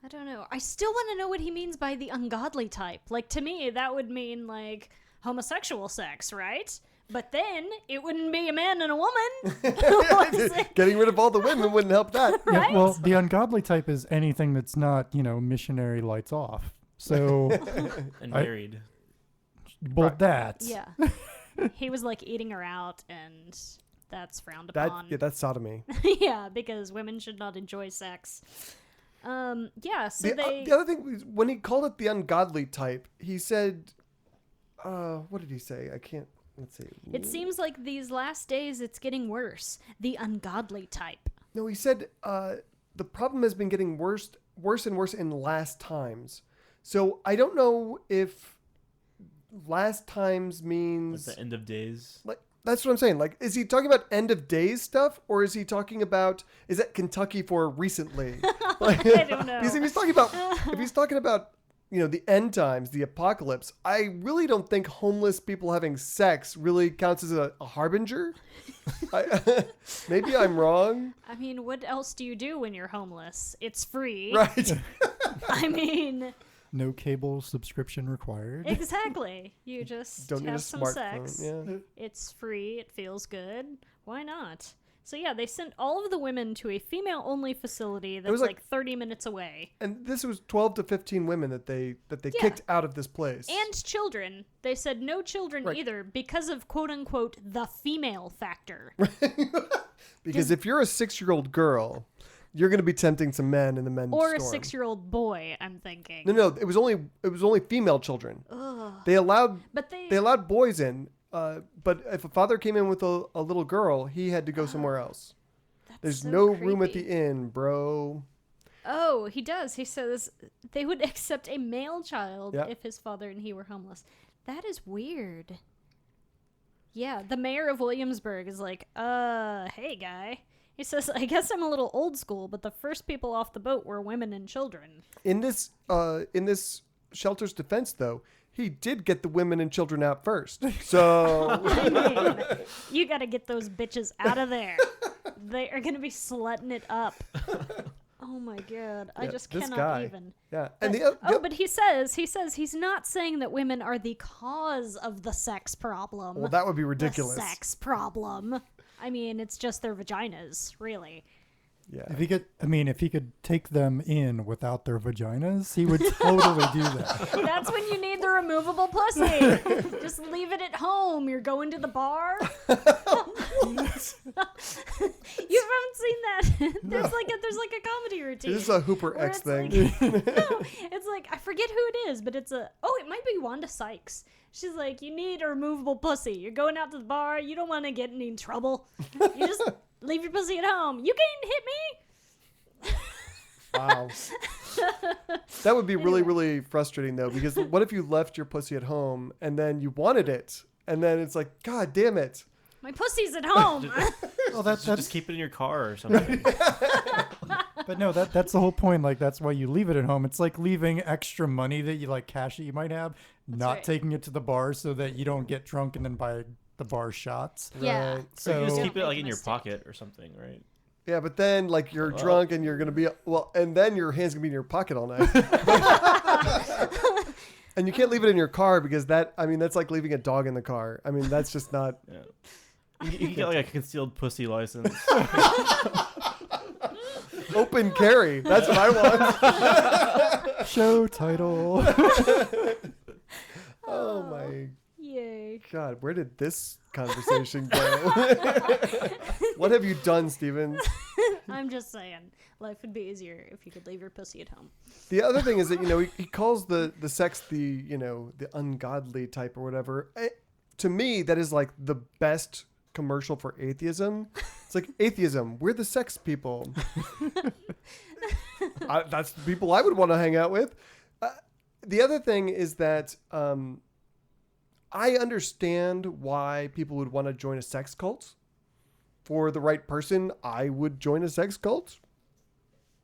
Speaker 8: I don't know. I still want to know what he means by the ungodly type. Like, to me, that would mean, like, homosexual sex, right? But then it wouldn't be a man and a woman.
Speaker 9: Getting rid of all the women wouldn't help that.
Speaker 8: Right?
Speaker 11: Yeah, well, the ungodly type is anything that's not, missionary lights off. So
Speaker 10: and married.
Speaker 11: Well, that.
Speaker 8: Yeah. He was like eating her out, and that's frowned upon.
Speaker 9: That's sodomy.
Speaker 8: Yeah, because women should not enjoy sex. So
Speaker 9: the other thing was, when he called it the ungodly type, he said, what did he say? I can't let's see.
Speaker 8: It seems like these last days it's getting worse. The ungodly type.
Speaker 9: No, he said the problem has been getting worse and worse in last times. So I don't know if last times means
Speaker 10: Like the end of days.
Speaker 9: Like that's what I'm saying. Like, is he talking about end of days stuff, or is he talking about is that Kentucky for recently? Like,
Speaker 8: I don't know.
Speaker 9: Because if he's talking about the end times, the apocalypse, I really don't think homeless people having sex really counts as a harbinger. Maybe I'm wrong.
Speaker 8: I mean, what else do you do when you're homeless? It's free.
Speaker 9: Right.
Speaker 8: I mean...
Speaker 11: No cable subscription required.
Speaker 8: Exactly. You just
Speaker 9: don't need a
Speaker 8: have some
Speaker 9: smartphone.
Speaker 8: sex.
Speaker 9: Yeah.
Speaker 8: It's free. It feels good. Why not? So yeah, they sent all of the women to a female-only facility that's like 30 minutes away.
Speaker 9: And this was 12 to 15 women that they kicked out of this place.
Speaker 8: And children. They said no children either because of quote-unquote the female factor.
Speaker 9: Because if you're a 6-year-old girl, you're going to be tempting some men in the men's
Speaker 8: or
Speaker 9: storm.
Speaker 8: a 6-year-old boy, I'm thinking.
Speaker 9: No, it was only female children.
Speaker 8: Ugh.
Speaker 9: They allowed
Speaker 8: they
Speaker 9: allowed boys in, but if a father came in with a little girl, he had to go somewhere else. There's
Speaker 8: so
Speaker 9: no room at
Speaker 8: creepy.
Speaker 9: the inn, bro.
Speaker 8: Oh, he does. He says they would accept a male child
Speaker 9: Yep.
Speaker 8: if his father and he were homeless. That is weird. Yeah, the mayor of Williamsburg is like, hey guy. He says, I guess I'm a little old school, but the first people off the boat were women and children.
Speaker 9: In this shelter's defense, though, he did get the women and children out first. So
Speaker 8: I mean, you got to get those bitches out of there. They are going to be slutting it up. Oh my god, I just
Speaker 9: this
Speaker 8: cannot
Speaker 9: guy.
Speaker 8: even.
Speaker 9: Yeah,
Speaker 8: But,
Speaker 9: and
Speaker 8: but he says he's not saying that women are the cause of the sex problem.
Speaker 9: Well, that would be ridiculous.
Speaker 8: The sex problem. I mean, it's just their vaginas, really.
Speaker 9: Yeah.
Speaker 11: If he could take them in without their vaginas, he would totally do that.
Speaker 8: That's when you need the removable pussy. Just leave it at home. You're going to the bar. You haven't seen that? There's like a comedy routine.
Speaker 9: This is a Hooper
Speaker 8: where
Speaker 9: X
Speaker 8: it's
Speaker 9: thing.
Speaker 8: No, it's like I forget who it is, but it might be Wanda Sykes. She's like, you need a removable pussy. You're going out to the bar. You don't want to get in any trouble. You just leave your pussy at home. You can't hit me.
Speaker 9: Wow. That would be really, really frustrating, though, because what if you left your pussy at home and then you wanted it, and then it's like, God damn it.
Speaker 8: My pussy's at home.
Speaker 10: Well, that's just keep it in your car or something.
Speaker 11: But no, that's the whole point. Like, that's why you leave it at home. It's like leaving extra money that you like cash that you might have, not
Speaker 8: right.
Speaker 11: taking it to the bar so that you don't get drunk and then buy the bar shots.
Speaker 8: Yeah.
Speaker 9: Right.
Speaker 11: So
Speaker 10: you just keep it
Speaker 8: Don't
Speaker 10: like
Speaker 8: make
Speaker 10: in
Speaker 8: a
Speaker 10: your
Speaker 8: mistake.
Speaker 10: pocket or something, right?
Speaker 9: Yeah, but then, like, you're drunk and you're going to be, and then your hand's going to be in your pocket all night. And you can't leave it in your car because that's like leaving a dog in the car. I mean, that's just not.
Speaker 10: Yeah. You can get like a concealed pussy license.
Speaker 9: Open carry. That's what I want.
Speaker 11: show title.
Speaker 9: Oh my
Speaker 8: Yay.
Speaker 9: God, where did this conversation go? What have you done, Steven?
Speaker 8: I'm just saying, life would be easier if you could leave your pussy at home.
Speaker 9: The other thing is that, he calls the sex the ungodly type or whatever. To me, that is like the best commercial for atheism. It's like, atheism, we're the sex people. That's the people I would want to hang out with. The other thing is that I understand why people would want to join a sex cult. For the right person, I would join a sex cult.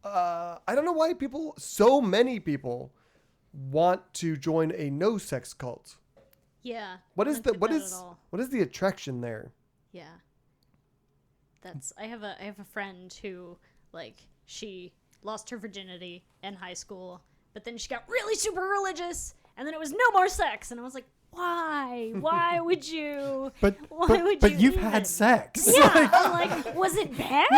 Speaker 9: I don't know why so many people want to join a no sex cult.
Speaker 8: Yeah.
Speaker 9: What
Speaker 8: I
Speaker 9: is
Speaker 8: don't get that at all.
Speaker 9: what is the attraction there?
Speaker 8: Yeah. I have a friend who, like, she lost her virginity in high school, but then she got really super religious, and then it was no more sex, and I was like, why? Why would you?
Speaker 11: But you've had sex.
Speaker 8: Yeah, I'm like, was it bad?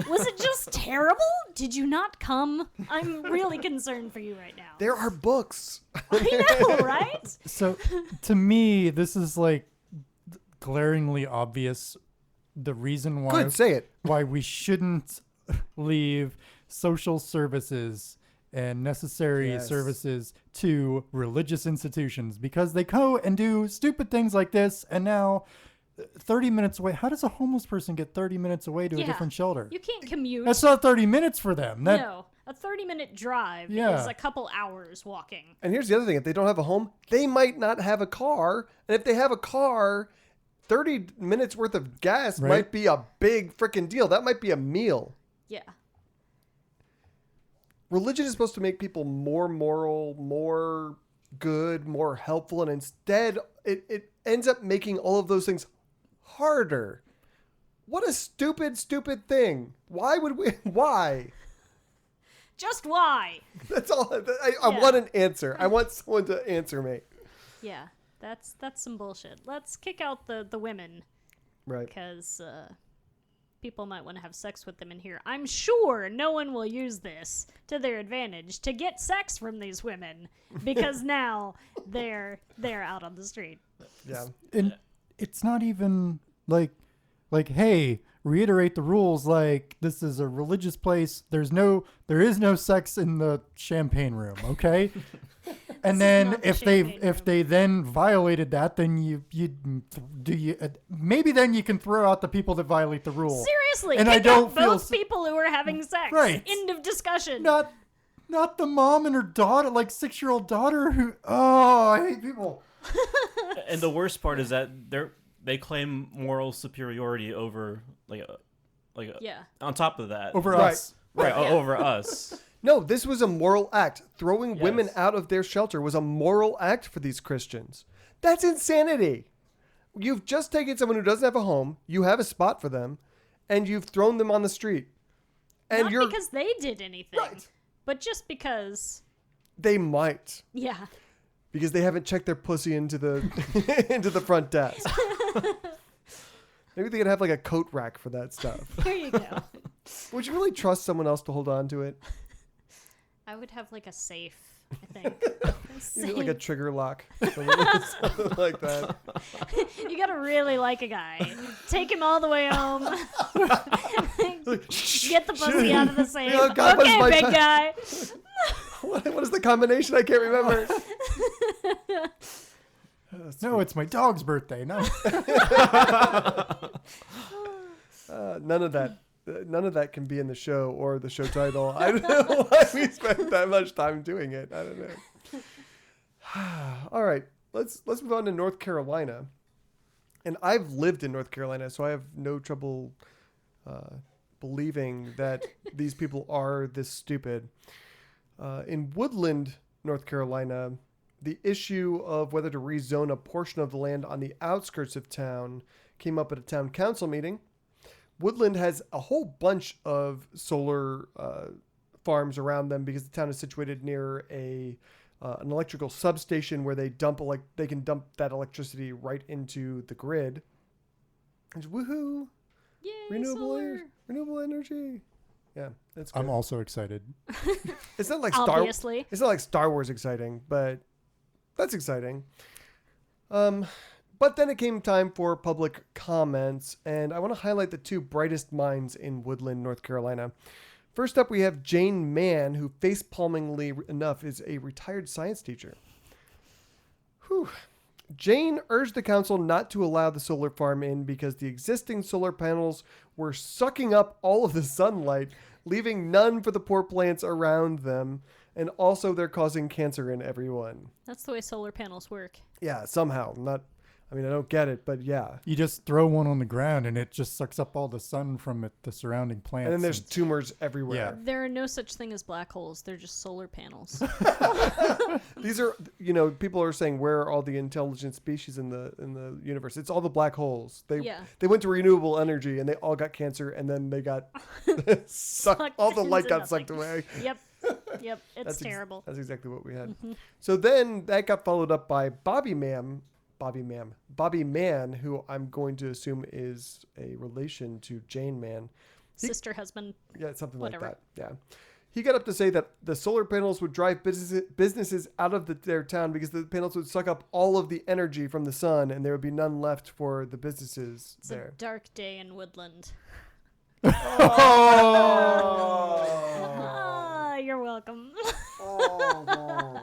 Speaker 8: Was it just terrible? Did you not come? I'm really concerned for you right now.
Speaker 9: There are books.
Speaker 8: I know, right?
Speaker 11: So to me, this is like glaringly obvious. The reason why
Speaker 9: Good, say it.
Speaker 11: why we shouldn't leave social services and necessary services to religious institutions because they go and do stupid things like this. And now 30 minutes away. How does a homeless person get 30 minutes away to a different shelter?
Speaker 8: You can't commute.
Speaker 11: That's not 30 minutes for them.
Speaker 8: No. A 30-minute drive is a couple hours walking.
Speaker 9: And here's the other thing. If they don't have a home, they might not have a car. And if they have a car, 30 minutes worth of gas might be a big freaking deal. That might be a meal.
Speaker 8: Yeah.
Speaker 9: Religion is supposed to make people more moral, more good, more helpful. And instead, it ends up making all of those things harder. What a stupid, stupid thing. Why would we? Why?
Speaker 8: Just why?
Speaker 9: That's all. I want an answer. I want someone to answer me.
Speaker 8: Yeah, that's some bullshit. Let's kick out the women.
Speaker 9: Right.
Speaker 8: Because people might want to have sex with them in here. I'm sure no one will use this to their advantage to get sex from these women because now they're out on the street.
Speaker 9: Yeah.
Speaker 11: And it's not even like, hey, reiterate the rules. Like, this is a religious place. There is no sex in the champagne room. Okay. And then if they then violated that, then maybe then you can throw out the people that violate the rule.
Speaker 8: Seriously,
Speaker 11: and
Speaker 8: kick
Speaker 11: I don't
Speaker 8: out
Speaker 11: feel
Speaker 8: both people who are having sex.
Speaker 11: Right.
Speaker 8: End of discussion.
Speaker 11: Not the mom and her daughter, like 6-year-old daughter who. Oh, I hate people.
Speaker 10: And the worst part is that they claim moral superiority over on top of that
Speaker 11: over us.
Speaker 10: Right, over us.
Speaker 9: No, this was a moral act. Throwing women out of their shelter was a moral act for these Christians. That's insanity. You've just taken someone who doesn't have a home, you have a spot for them, and you've thrown them on the street. And
Speaker 8: Not because they did anything,
Speaker 9: right,
Speaker 8: but just because
Speaker 9: they might.
Speaker 8: Yeah.
Speaker 9: Because they haven't checked their pussy into the into the front desk. Maybe they could have like a coat rack for that stuff.
Speaker 8: There you go.
Speaker 9: Would you really trust someone else to hold on to it?
Speaker 8: I would have like a safe, I think.
Speaker 9: You need like a trigger lock. Something like that.
Speaker 8: You gotta really like a guy. Take him all the way home. Get the pussy out of the safe.
Speaker 9: Oh, God,
Speaker 8: okay, big guy.
Speaker 9: What is the combination? I can't remember.
Speaker 11: No, it's my dog's birthday. No.
Speaker 9: None of that. None of that can be in the show or the show title. I don't know why we spent that much time doing it. I don't know. All right, let's move on to North Carolina. And I've lived in North Carolina, so I have no trouble believing that these people are this stupid. In Woodland, North Carolina, the issue of whether to rezone a portion of the land on the outskirts of town came up at a town council meeting. Woodland has a whole bunch of solar farms around them because the town is situated near an electrical substation where they can dump that electricity right into the grid. And woohoo!
Speaker 8: Yay,
Speaker 9: renewable energy. Yeah, that's good.
Speaker 11: I'm also excited.
Speaker 9: It's not like
Speaker 8: Obviously.
Speaker 9: It's not like Star Wars exciting, but that's exciting. But then it came time for public comments, and I want to highlight the two brightest minds in Woodland, North Carolina. First up, we have Jane Mann, who face-palmingly enough is a retired science teacher. Whew. Jane urged the council not to allow the solar farm in because the existing solar panels were sucking up all of the sunlight, leaving none for the poor plants around them, and also they're causing cancer in everyone.
Speaker 8: That's the way solar panels work.
Speaker 9: Yeah, somehow. I don't get it, but yeah.
Speaker 11: You just throw one on the ground and it just sucks up all the sun from the surrounding plants.
Speaker 9: And then there's tumors everywhere.
Speaker 11: Yeah.
Speaker 8: There are no such thing as black holes. They're just solar panels.
Speaker 9: These are, people are saying, where are all the intelligent species in the universe? It's all the black holes. They went to renewable energy and they all got cancer, and then they got sucked. All the light got sucked away.
Speaker 8: Yep. It's terrible.
Speaker 9: That's exactly what we had. Mm-hmm. So then that got followed up by Bobby Mann, who I'm going to assume is a relation to Jane Mann.
Speaker 8: Sister, husband.
Speaker 9: Yeah, something
Speaker 8: whatever.
Speaker 9: like that. Yeah. He got up to say that the solar panels would drive businesses out of their town because the panels would suck up all of the energy from the sun, and there would be none left for the businesses
Speaker 8: it's
Speaker 9: there.
Speaker 8: It's a dark day in Woodland.
Speaker 9: Oh.
Speaker 8: You're welcome.
Speaker 9: Oh, no.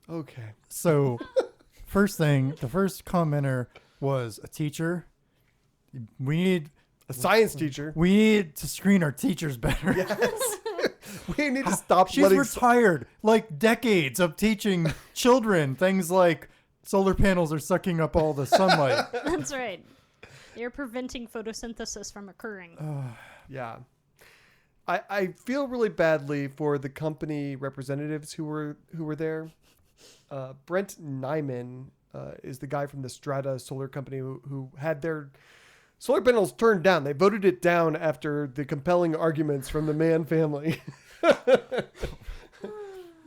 Speaker 9: Okay.
Speaker 11: So, first thing, the first commenter was a teacher. We need
Speaker 9: a science teacher.
Speaker 11: We need to screen our teachers better.
Speaker 9: Yes. We need to stop.
Speaker 11: She's retired. Like decades of teaching children things like solar panels are sucking up all the sunlight.
Speaker 8: That's right. You're preventing photosynthesis from occurring.
Speaker 9: Yeah. I feel really badly for the company representatives who were there. Brent Nyman is the guy from the Strata Solar Company who had their solar panels turned down. They voted it down after the compelling arguments from the Mann family.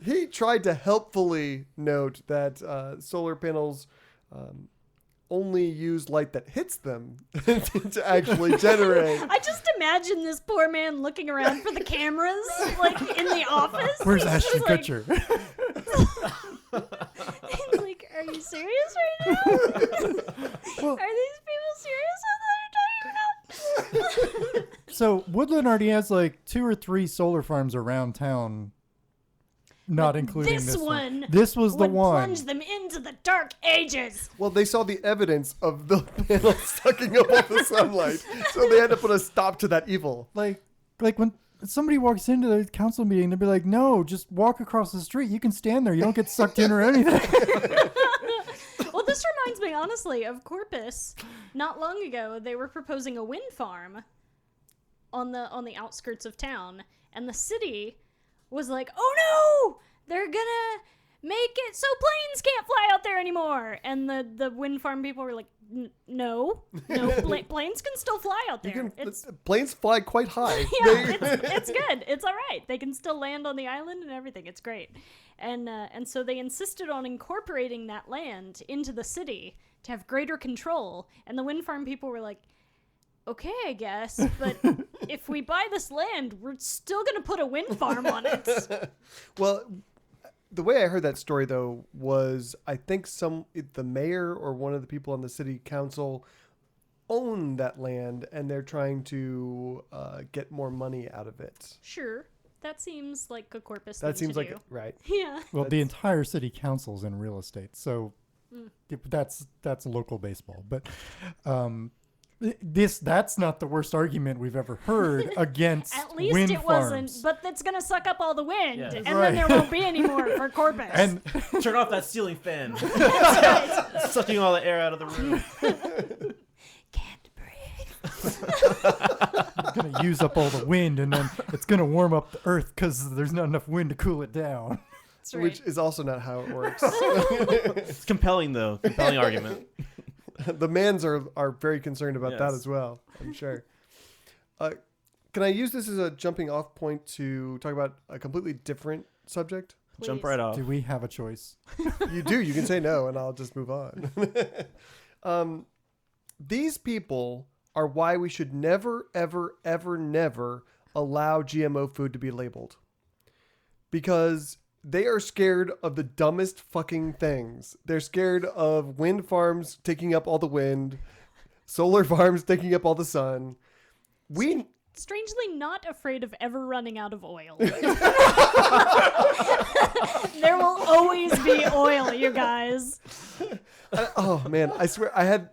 Speaker 9: He tried to helpfully note that solar panels only use light that hits them to actually generate.
Speaker 8: I just imagine this poor man looking around for the cameras, like in the office.
Speaker 11: Where's
Speaker 8: He's
Speaker 11: Ashton
Speaker 8: just
Speaker 11: Kutcher?
Speaker 8: He's like, are you serious right now? Are these people serious? I thought you were talking about.
Speaker 11: So Woodland already has like 2 or 3 solar farms around town. Not including this one. This was the one.
Speaker 8: Plunge them into the dark ages.
Speaker 9: Well, they saw the evidence of the panels sucking up all the sunlight, so they had to put a stop to that evil.
Speaker 11: Like when somebody walks into the council meeting, they'll be like, "No, just walk across the street. You can stand there. You don't get sucked in or anything."
Speaker 8: Well, this reminds me, honestly, of Corpus. Not long ago, they were proposing a wind farm on the outskirts of town, and the city was like, "Oh no, they're gonna make it so planes can't fly out there anymore." And the wind farm people were like, no, planes can still fly out there.
Speaker 9: Planes fly quite high.
Speaker 8: Yeah, it's good. It's all right. They can still land on the island and everything. It's great. And so they insisted on incorporating that land into the city to have greater control. And the wind farm people were like, okay, I guess, but if we buy this land, we're still going to put a wind farm on it.
Speaker 9: Well, the way I heard that story, though, was I think the mayor or one of the people on the city council own that land, and they're trying to get more money out of it.
Speaker 8: Sure. That seems like a Corpus
Speaker 9: That
Speaker 8: thing
Speaker 9: seems
Speaker 8: to
Speaker 9: like
Speaker 8: do.
Speaker 9: right.
Speaker 8: Yeah.
Speaker 11: Well, the entire city council's in real estate, so that's local baseball. But that's not the worst argument we've ever heard against
Speaker 8: At least
Speaker 11: wind
Speaker 8: it
Speaker 11: farms.
Speaker 8: wasn't, but it's going to suck up all the wind,
Speaker 10: Yeah.
Speaker 8: and
Speaker 11: Right.
Speaker 8: then there won't be any more for Corpus.
Speaker 11: And
Speaker 10: Turn off that ceiling fan.
Speaker 8: Right.
Speaker 10: Sucking all the air out of the room.
Speaker 8: Can't breathe.
Speaker 11: it's going to use up all the wind, and then it's going to warm up the earth because there's not enough wind to cool it down.
Speaker 8: That's right.
Speaker 9: Which is also not how it works.
Speaker 10: It's compelling, though. Compelling argument.
Speaker 9: The Manns are very concerned about that
Speaker 10: Yes.
Speaker 9: as well, I'm sure. Can I use this as a jumping off point to talk about a completely different subject?
Speaker 10: Jump
Speaker 8: Please.
Speaker 10: right off.
Speaker 11: Do we have a choice?
Speaker 9: You do. You can say no, and I'll just move on. These people are why we should never, ever, ever, never allow GMO food to be labeled. Because they are scared of the dumbest fucking things. They're scared of wind farms taking up all the wind, solar farms taking up all the sun.
Speaker 8: Strangely not afraid of ever running out of oil. There will always be oil, you guys.
Speaker 9: Oh man, I swear I had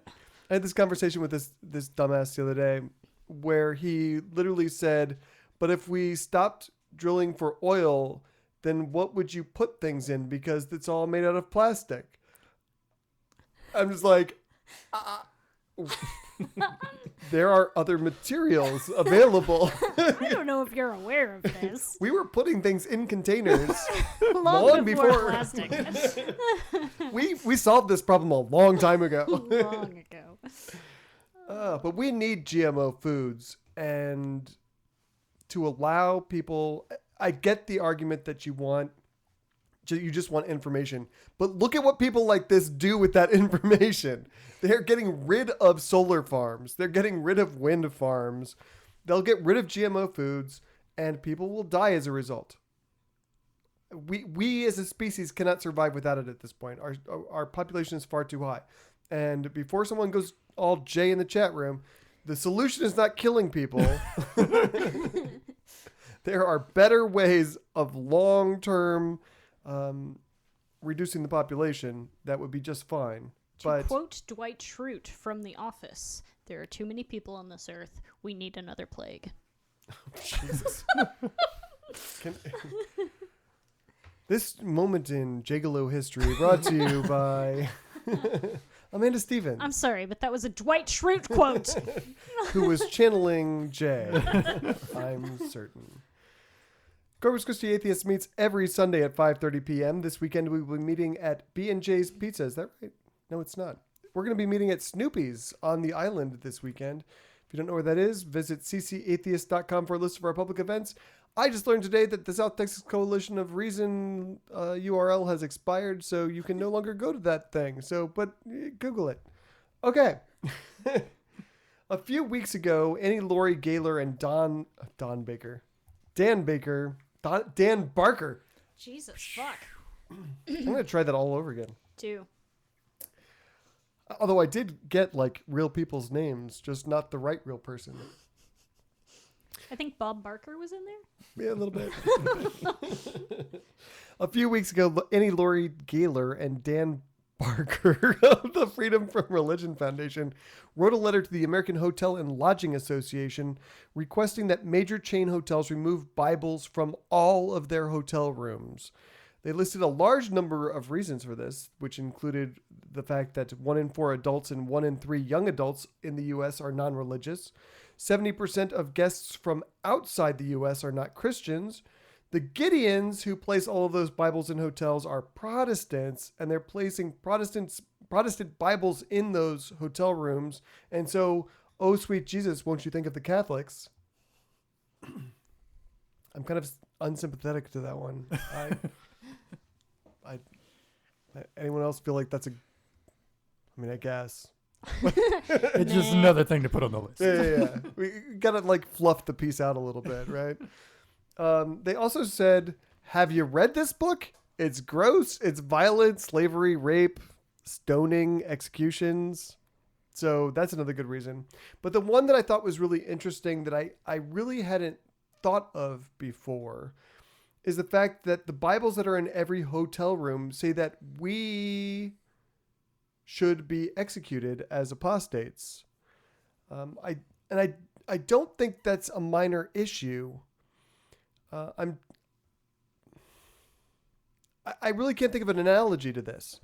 Speaker 9: this conversation with this dumbass the other day where he literally said, "But if we stopped drilling for oil, then what would you put things in? Because it's all made out of plastic." I'm just like, there are other materials available.
Speaker 8: I don't know if you're aware of this.
Speaker 9: We were putting things in containers
Speaker 8: Long before plastic.
Speaker 9: we solved this problem a long time ago.
Speaker 8: Long ago.
Speaker 9: But we need GMO foods, and to allow people, I get the argument that you just want information, but look at what people like this do with that information. They're getting rid of solar farms. They're getting rid of wind farms. They'll get rid of GMO foods, and people will die as a result. We as a species cannot survive without it at this point. Our population is far too high. And before someone goes all Jay in the chat room, the solution is not killing people. There are better ways of long-term reducing the population that would be just fine.
Speaker 8: To quote Dwight Schrute from The Office, there are too many people on this earth. We need another plague.
Speaker 9: Jesus. This moment in Gigolo history brought to you by Amanda Stevens.
Speaker 8: I'm sorry, but that was a Dwight Schrute quote.
Speaker 9: Who was channeling Jay. I'm certain. Corpus Christi Atheist meets every Sunday at 5:30 p.m. This weekend we will be meeting at B&J's Pizza. Is that right? No, it's not. We're going to be meeting at Snoopy's on the island this weekend. If you don't know where that is, visit ccatheist.com for a list of our public events. I just learned today that the South Texas Coalition of Reason URL has expired, so you can no longer go to that thing. But Google it. Okay. A few weeks ago, Annie Laurie Gaylor and Dan Barker.
Speaker 8: Jesus, fuck.
Speaker 9: I'm going to try that all over again.
Speaker 8: Do.
Speaker 9: Although I did get like real people's names, just not the right real person.
Speaker 8: I think Bob Barker was in there.
Speaker 9: Yeah, a little bit. A few weeks ago, Annie Laurie Gaylor and Dan Barker of the Freedom from Religion Foundation wrote a letter to the American Hotel and Lodging Association requesting that major chain hotels remove Bibles from all of their hotel rooms. They listed a large number of reasons for this, which included the fact that 1 in 4 adults and 1 in 3 young adults in the U.S. are non-religious. 70% of guests from outside the U.S. are not Christians. The Gideons, who place all of those Bibles in hotels, are Protestants, and they're placing Protestant Bibles in those hotel rooms. And so, oh, sweet Jesus, won't you think of the Catholics? I'm kind of unsympathetic to that one. Anyone else feel like that's I guess.
Speaker 11: It's just another thing to put on the list.
Speaker 9: Yeah. We gotta like fluff the piece out a little bit, right? They also said, have you read this book? It's gross. It's violent, slavery, rape, stoning, executions. So that's another good reason. But the one that I thought was really interesting that I really hadn't thought of before is the fact that the Bibles that are in every hotel room say that we should be executed as apostates. I don't think that's a minor issue. I really can't think of an analogy to this.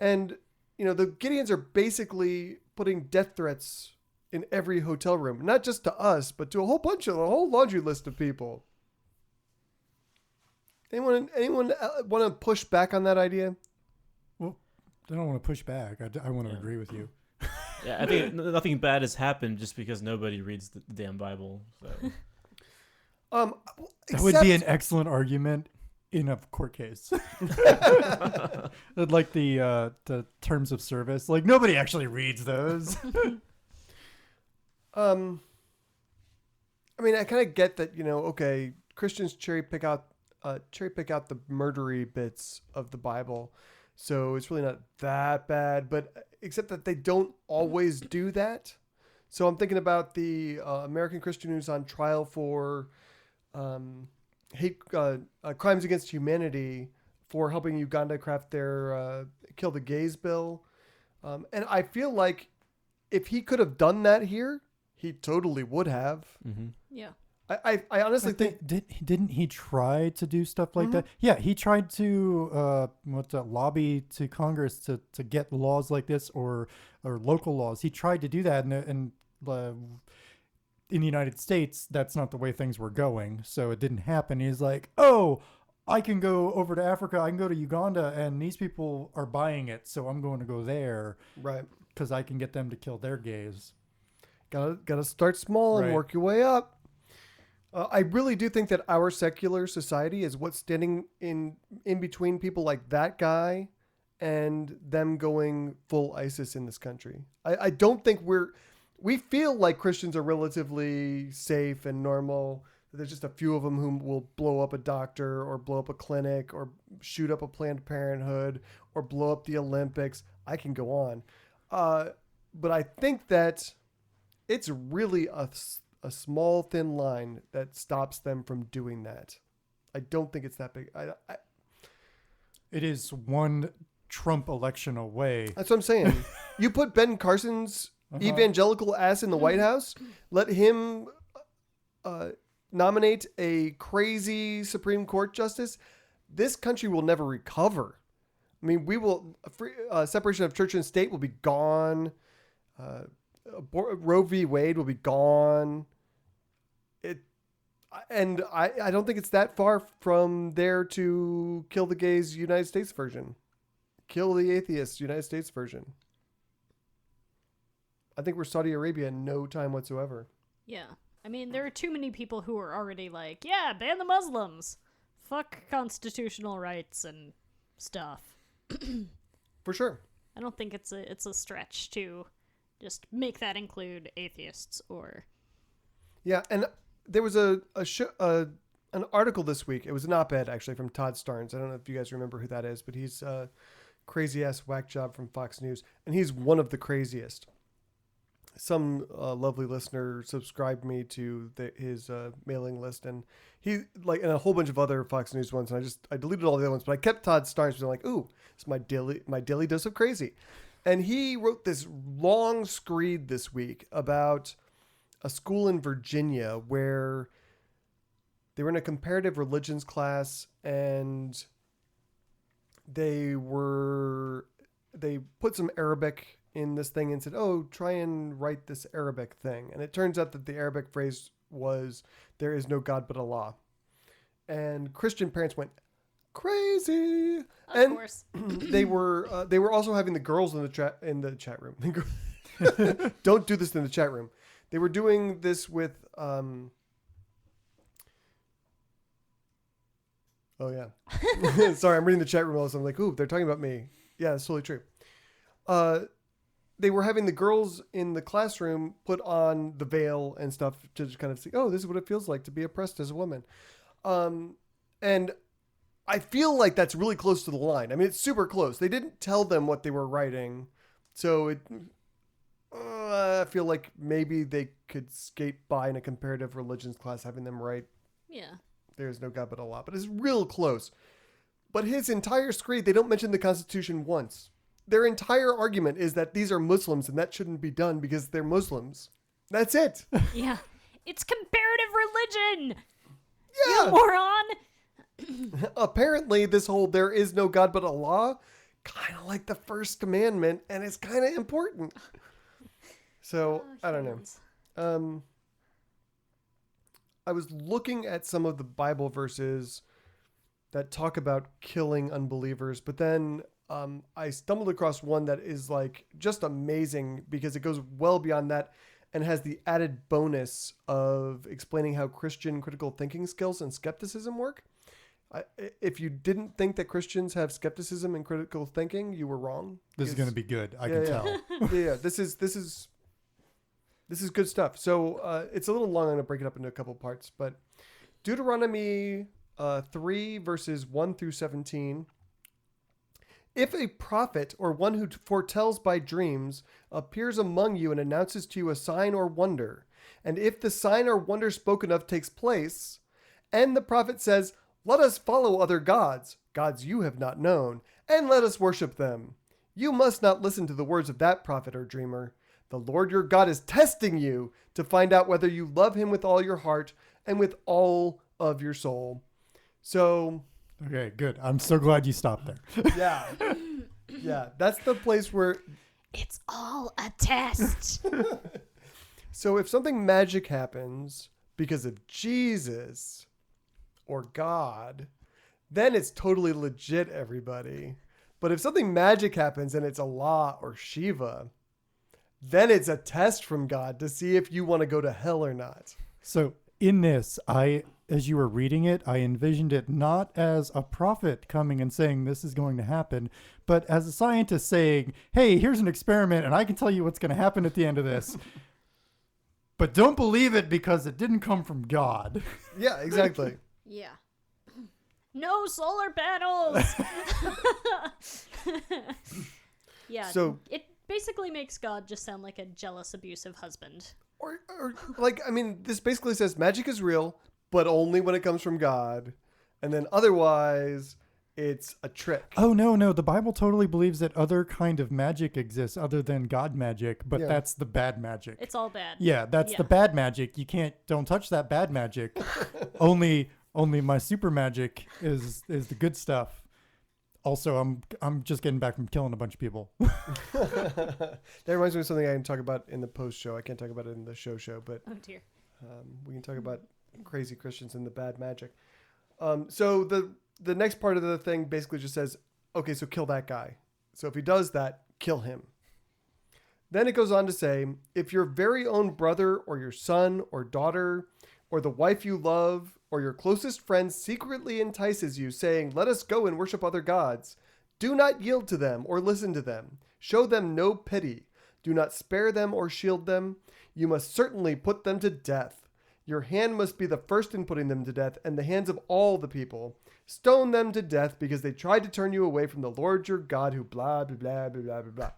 Speaker 9: And, the Gideons are basically putting death threats in every hotel room, not just to us, but to a whole laundry list of people. Anyone want to push back on that idea?
Speaker 11: Well, I don't want to push back. I want to agree with you.
Speaker 10: Yeah, I think nothing bad has happened just because nobody reads the damn Bible. So.
Speaker 11: That would be an excellent argument in a court case. Like the terms of service. Like nobody actually reads those.
Speaker 9: I kind of get that, okay, Christians cherry pick out the murdery bits of the Bible. So it's really not that bad, but except that they don't always do that. So I'm thinking about the American Christian who's on trial for crimes against humanity for helping Uganda craft their Kill the Gays bill. And I feel like if he could have done that here, he totally would have.
Speaker 11: Mm-hmm.
Speaker 8: Yeah.
Speaker 9: I honestly think
Speaker 11: didn't he try to do stuff like that? Yeah, he tried to lobby to Congress to get laws like this or local laws. He tried to do that, and in the United States, that's not the way things were going, so it didn't happen. He's like, oh, I can go over to Africa, I can go to Uganda, and these people are buying it, so I'm going to go there,
Speaker 9: right? Because
Speaker 11: I can get them to kill their gays.
Speaker 9: Gotta start small and work your way up. I really do think that our secular society is what's standing in between people like that guy and them going full ISIS in this country. I don't think we feel like Christians are relatively safe and normal. There's just a few of them who will blow up a doctor or blow up a clinic or shoot up a Planned Parenthood or blow up the Olympics. I can go on. But I think that it's really a small, thin line that stops them from doing that. I don't think it's that big.
Speaker 11: It is one Trump election away.
Speaker 9: That's what I'm saying. You put Ben Carson's evangelical ass in the White House, let him nominate a crazy Supreme Court justice, this country will never recover. I mean, separation of church and state will be gone. Roe v. Wade will be gone. And I don't think it's that far from there to kill the gays United States version. Kill the atheists United States version. I think we're Saudi Arabia in no time whatsoever.
Speaker 8: Yeah. I mean, there are too many people who are already like, yeah, ban the Muslims. Fuck constitutional rights and stuff.
Speaker 9: For sure.
Speaker 8: I don't think it's a stretch to just make that include atheists or...
Speaker 9: Yeah, and there was an article this week. It was an op-ed, actually, from Todd Starnes. I don't know if you guys remember who that is, but he's a crazy-ass whack job from Fox News, and he's one of the craziest. Some lovely listener subscribed me to his mailing list, and he and a whole bunch of other Fox News ones. And I deleted all the other ones, but I kept Todd Starnes because I'm like, ooh, it's my daily dose of crazy. And he wrote this long screed this week about a school in Virginia where they were in a comparative religions class, and they put some Arabic in this thing and said, oh, try and write this Arabic thing. And it turns out that the Arabic phrase was, there is no God but Allah. And Christian parents went crazy.
Speaker 8: Of course.
Speaker 9: They were also having the girls in the chat room. Don't do this in the chat room. They were doing this with, oh yeah. Sorry, I'm reading the chat room also. I'm like, ooh, they're talking about me. Yeah, that's totally true. They were having the girls in the classroom put on the veil and stuff to just kind of see, oh, this is what it feels like to be oppressed as a woman. And I feel like that's really close to the line. I mean, it's super close. They didn't tell them what they were writing. So I feel like maybe they could skate by in a comparative religions class having them write,
Speaker 8: yeah,
Speaker 9: there's no God but Allah. But it's real close. But his entire screed, they don't mention the Constitution once. Their entire argument is that these are Muslims and that shouldn't be done because they're Muslims. That's it.
Speaker 8: Yeah. It's comparative religion.
Speaker 9: Yeah.
Speaker 8: You moron.
Speaker 9: Apparently this whole there is no God but Allah, kind of like the first commandment, and it's kind of important. So, I don't know. I was looking at some of the Bible verses that talk about killing unbelievers, but then I stumbled across one that is like just amazing because it goes well beyond that and has the added bonus of explaining how Christian critical thinking skills and skepticism work. If you didn't think that Christians have skepticism and critical thinking, you were wrong.
Speaker 11: This is going to be good. I can tell.
Speaker 9: Yeah. This is good stuff. So it's a little long. I'm going to break it up into a couple parts, but Deuteronomy 3 verses 1 through 17. If a prophet or one who foretells by dreams appears among you and announces to you a sign or wonder, and if the sign or wonder spoken of takes place, and the prophet says, let us follow other gods you have not known, and let us worship them, you must not listen to the words of that prophet or dreamer. The Lord your God is testing you to find out whether you love him with all your heart and with all of your soul. So...
Speaker 11: Okay, good. I'm so glad you stopped there.
Speaker 9: Yeah. Yeah, that's the place where...
Speaker 8: It's all a test.
Speaker 9: So if something magic happens because of Jesus or God, then it's totally legit, everybody. But if something magic happens and it's Allah or Shiva, then it's a test from God to see if you want to go to hell or not.
Speaker 11: So in this, as you were reading it, I envisioned it not as a prophet coming and saying this is going to happen, but as a scientist saying, hey, here's an experiment and I can tell you what's going to happen at the end of this. But don't believe it because it didn't come from God.
Speaker 9: Yeah, exactly.
Speaker 8: Yeah. No solar panels. Yeah.
Speaker 9: So
Speaker 8: it basically makes God just sound like a jealous, abusive husband.
Speaker 9: Or like, I mean, this basically says magic is real, but only when it comes from God. And then otherwise, it's a trick.
Speaker 11: Oh, no. The Bible totally believes that other kind of magic exists other than God magic, but that's the bad magic.
Speaker 8: It's all bad.
Speaker 11: Yeah, that's the bad magic. Don't touch that bad magic. only my super magic is the good stuff. Also, I'm just getting back from killing a bunch of people.
Speaker 9: That reminds me of something I can talk about in the post show. I can't talk about it in the show, but
Speaker 8: oh dear,
Speaker 9: we can talk about crazy Christians and the bad magic. So the next part of the thing basically just says, okay, so kill that guy. So if he does that, kill him. Then it goes on to say, if your very own brother or your son or daughter or the wife you love or your closest friend secretly entices you, saying, let us go and worship other gods, do not yield to them or listen to them. Show them no pity. Do not spare them or shield them. You must certainly put them to death. Your hand must be the first in putting them to death, and the hands of all the people. Stone them to death because they tried to turn you away from the Lord your God, who blah, blah, blah, blah, blah, blah.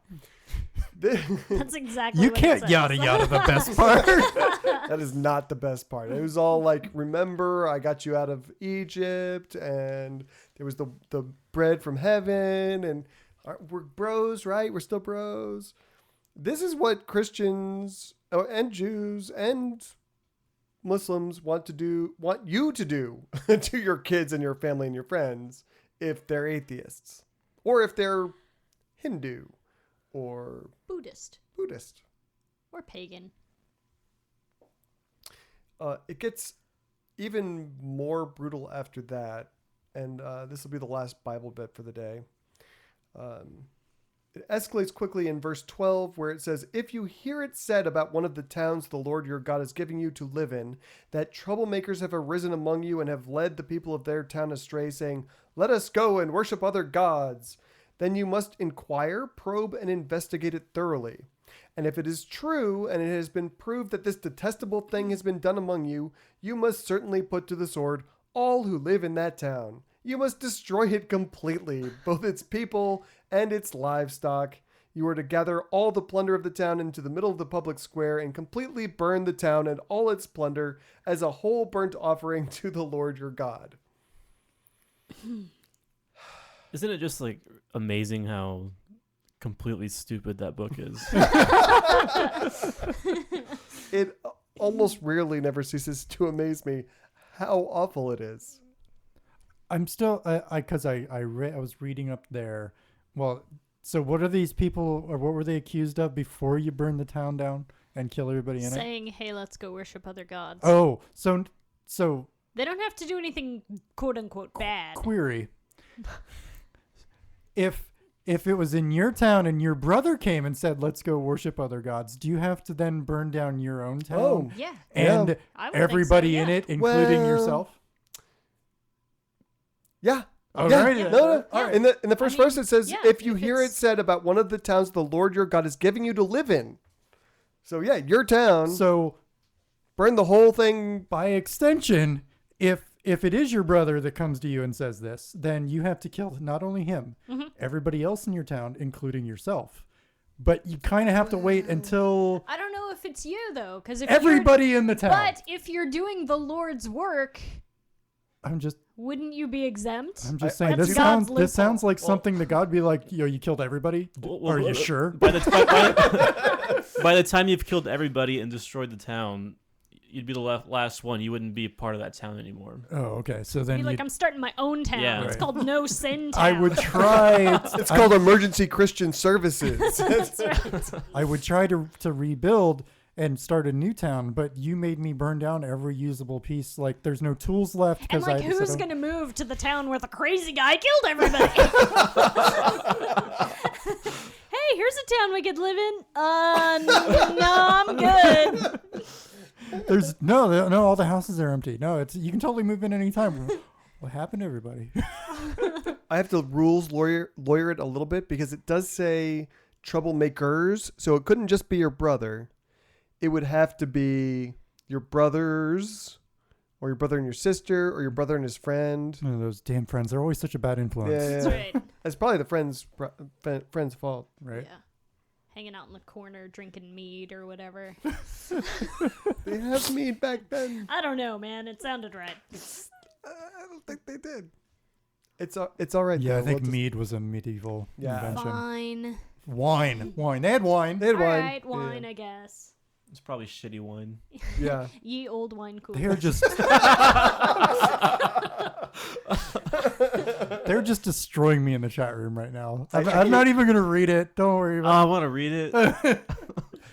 Speaker 8: That's exactly
Speaker 11: you
Speaker 8: what
Speaker 11: can't yada the best part.
Speaker 9: That is not the best part. It was all like, remember, I got you out of Egypt, and there was the bread from heaven, and we're bros, right? We're still bros. This is what Christians and Jews and Muslims want you to do to your kids and your family and your friends if they're atheists, or if they're Hindu or
Speaker 8: Buddhist or pagan.
Speaker 9: It gets even more brutal after that, and this will be the last Bible bit for the day. It escalates quickly in verse 12, where it says, if you hear it said about one of the towns the Lord your God is giving you to live in, that troublemakers have arisen among you and have led the people of their town astray, saying, let us go and worship other gods, then you must inquire, probe, and investigate it thoroughly. And if it is true, and it has been proved that this detestable thing has been done among you, you must certainly put to the sword all who live in that town. You must destroy it completely, both its people and its livestock. You are to gather all the plunder of the town into the middle of the public square and completely burn the town and all its plunder as a whole burnt offering to the Lord your God.
Speaker 10: Isn't it just like amazing how completely stupid that book is?
Speaker 9: It almost rarely never ceases to amaze me how awful it is.
Speaker 11: I'm still, I was reading up there. Well, so what are these people, or what were they accused of before you burn the town down and kill everybody in it?
Speaker 8: Saying, hey, let's go worship other gods.
Speaker 11: Oh, so
Speaker 8: they don't have to do anything quote unquote bad.
Speaker 11: Query. If it was in your town and your brother came and said, let's go worship other gods, do you have to then burn down your own town?
Speaker 9: Oh,
Speaker 8: yeah.
Speaker 11: And everybody in it, including yourself?
Speaker 9: Yeah.
Speaker 11: Oh,
Speaker 9: yeah.
Speaker 11: right.
Speaker 9: No.
Speaker 11: All right.
Speaker 9: In the first verse it says, if you hear it said about one of the towns the Lord your God is giving you to live in. So yeah, your town.
Speaker 11: So
Speaker 9: burn the whole thing.
Speaker 11: By extension, if it is your brother that comes to you and says this, then you have to kill not only him, everybody else in your town, including yourself. But you kind of have to wait until...
Speaker 8: I don't know if it's you, though, because if
Speaker 11: everybody in the town.
Speaker 8: But if you're doing the Lord's work... Wouldn't you be exempt?
Speaker 11: I'm just saying, this sounds like something that God would be like, you killed everybody? Are you sure?
Speaker 10: By the time you've killed everybody and destroyed the town, you'd be the last one. You wouldn't be part of that town anymore.
Speaker 11: Oh, okay. So then
Speaker 8: I'm starting my own town.
Speaker 10: Yeah.
Speaker 8: It's called No Sin Town.
Speaker 11: I would try...
Speaker 9: It's called Emergency Christian Services.
Speaker 8: That's right.
Speaker 11: I would try to rebuild and start a new town, but you made me burn down every usable piece. Like, there's no tools left.
Speaker 8: And who's going to move to the town where the crazy guy killed everybody? Hey, here's a town we could live in. No, I'm good.
Speaker 11: There's no, all the houses are empty. No, you can totally move in any time. What happened to everybody?
Speaker 9: I have to rules lawyer it a little bit because it does say troublemakers, so it couldn't just be your brother. It would have to be your brothers, or your brother and your sister, or your brother and his friend.
Speaker 11: Oh, those damn friends. They're always such a bad influence.
Speaker 9: Yeah.
Speaker 8: That's right.
Speaker 9: It's probably the friend's fault, right?
Speaker 8: Yeah. hanging out in the corner drinking mead or whatever.
Speaker 9: They have mead back then.
Speaker 8: I don't know, man. It sounded right.
Speaker 9: I don't think they did. It's all right.
Speaker 11: Yeah,
Speaker 9: though.
Speaker 11: I think
Speaker 9: We'll
Speaker 11: mead was a medieval invention.
Speaker 8: Fine.
Speaker 11: Wine. They had wine.
Speaker 9: They had
Speaker 8: All
Speaker 9: wine.
Speaker 8: right, wine, I guess.
Speaker 10: It's probably shitty wine.
Speaker 9: Yeah.
Speaker 8: Ye old wine cooler.
Speaker 11: They're just they're just destroying me in the chat room right now. I'm not even gonna read it. Don't worry about
Speaker 10: I want to read it.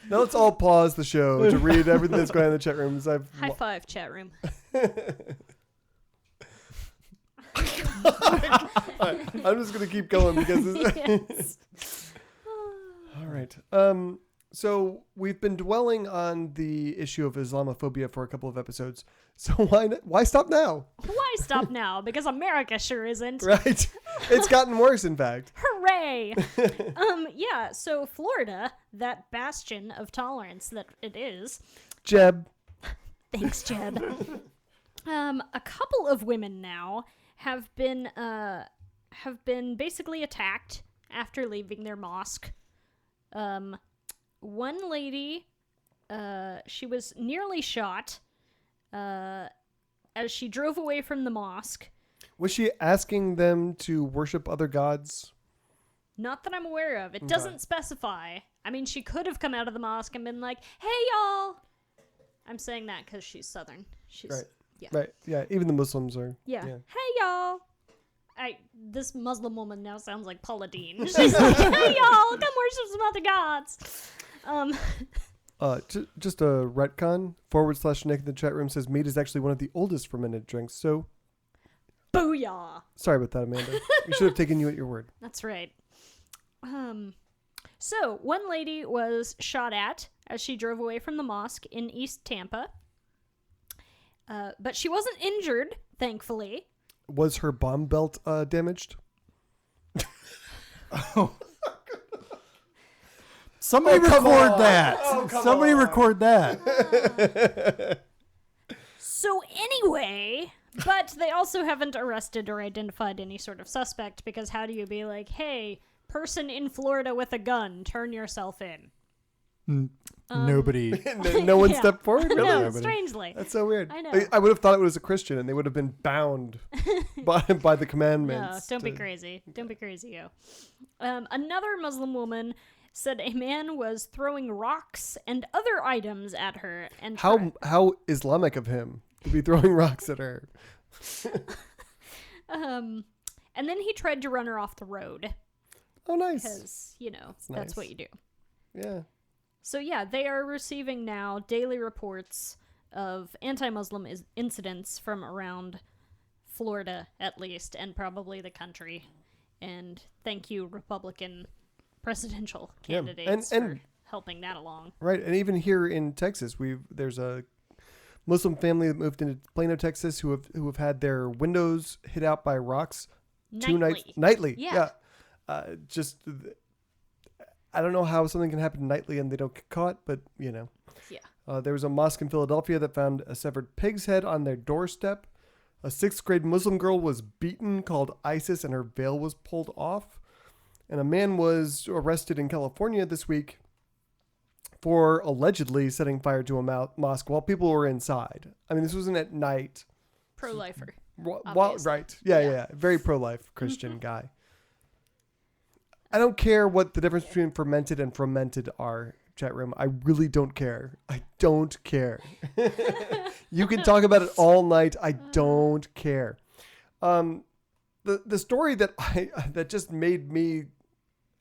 Speaker 9: Now let's all pause the show to read everything that's going on in the chat rooms.
Speaker 8: High five, chat room.
Speaker 9: I'm just gonna keep going because
Speaker 8: Yes.
Speaker 9: all right. So we've been dwelling on the issue of Islamophobia for a couple of episodes. So why stop now?
Speaker 8: Why stop now? Because America sure isn't.
Speaker 9: Right. It's gotten worse, in fact.
Speaker 8: Hooray! Yeah, so Florida, that bastion of tolerance that it is.
Speaker 9: Jeb.
Speaker 8: Thanks, Jeb. A couple of women now have been basically attacked after leaving their mosque. One lady, she was nearly shot as she drove away from the mosque.
Speaker 9: Was she asking them to worship other gods?
Speaker 8: Not that I'm aware of. It doesn't specify. I mean, she could have come out of the mosque and been like, "Hey, y'all." I'm saying that because she's Southern. She's
Speaker 9: Right.
Speaker 8: Yeah.
Speaker 9: Right. Yeah. Even the Muslims are.
Speaker 8: Yeah.
Speaker 9: Yeah.
Speaker 8: Hey, y'all. This Muslim woman now sounds like Paula Deen. She's like, "Hey, y'all, come worship some other gods."
Speaker 9: Just a retcon. /Nick in the chat room says mead is actually one of the oldest fermented drinks. So,
Speaker 8: booyah.
Speaker 9: sorry about that, Amanda. We should have taken you at your word.
Speaker 8: That's right. So one lady was shot at as she drove away from the mosque in East Tampa. But she wasn't injured, thankfully.
Speaker 9: Was her bomb belt damaged?
Speaker 11: Oh. Somebody record that. Somebody record that.
Speaker 8: So anyway, but they also haven't arrested or identified any sort of suspect, because how do you be like, "Hey, person in Florida with a gun, turn yourself in"?
Speaker 11: Nobody.
Speaker 9: No one
Speaker 8: Yeah.
Speaker 9: stepped forward? Really?
Speaker 8: No, strangely.
Speaker 9: That's so weird.
Speaker 8: I know.
Speaker 9: I would have thought it was a Christian and they would have been bound by the commandments.
Speaker 8: No, don't be crazy. Don't be crazy, yo. Another Muslim woman said a man was throwing rocks and other items at her. And
Speaker 9: How Islamic of him to be throwing rocks at her.
Speaker 8: And then he tried to run her off the road.
Speaker 9: Oh, nice.
Speaker 8: Because, that's
Speaker 9: nice.
Speaker 8: what you do.
Speaker 9: Yeah.
Speaker 8: So yeah, they are receiving now daily reports of anti-Muslim incidents from around Florida, at least, and probably the country. And thank you, Republican presidential candidates, for helping that along.
Speaker 9: Right, and even here in Texas, there's a Muslim family that moved into Plano, Texas, who have had their windows hit out by rocks nightly.
Speaker 8: Yeah.
Speaker 9: I don't know how something can happen nightly and they don't get caught, but Yeah. There was a mosque in Philadelphia that found a severed pig's head on their doorstep. A 6th grade Muslim girl was beaten, called ISIS, and her veil was pulled off. And a man was arrested in California this week for allegedly setting fire to a mosque while people were inside. I mean, this wasn't at night.
Speaker 8: Pro-lifer.
Speaker 9: Right. Yeah. Very pro-life Christian guy. I don't care what the difference between fermented and fermented are, chat room. I really don't care. I don't care. You can talk about it all night. I don't care. The story that just made me,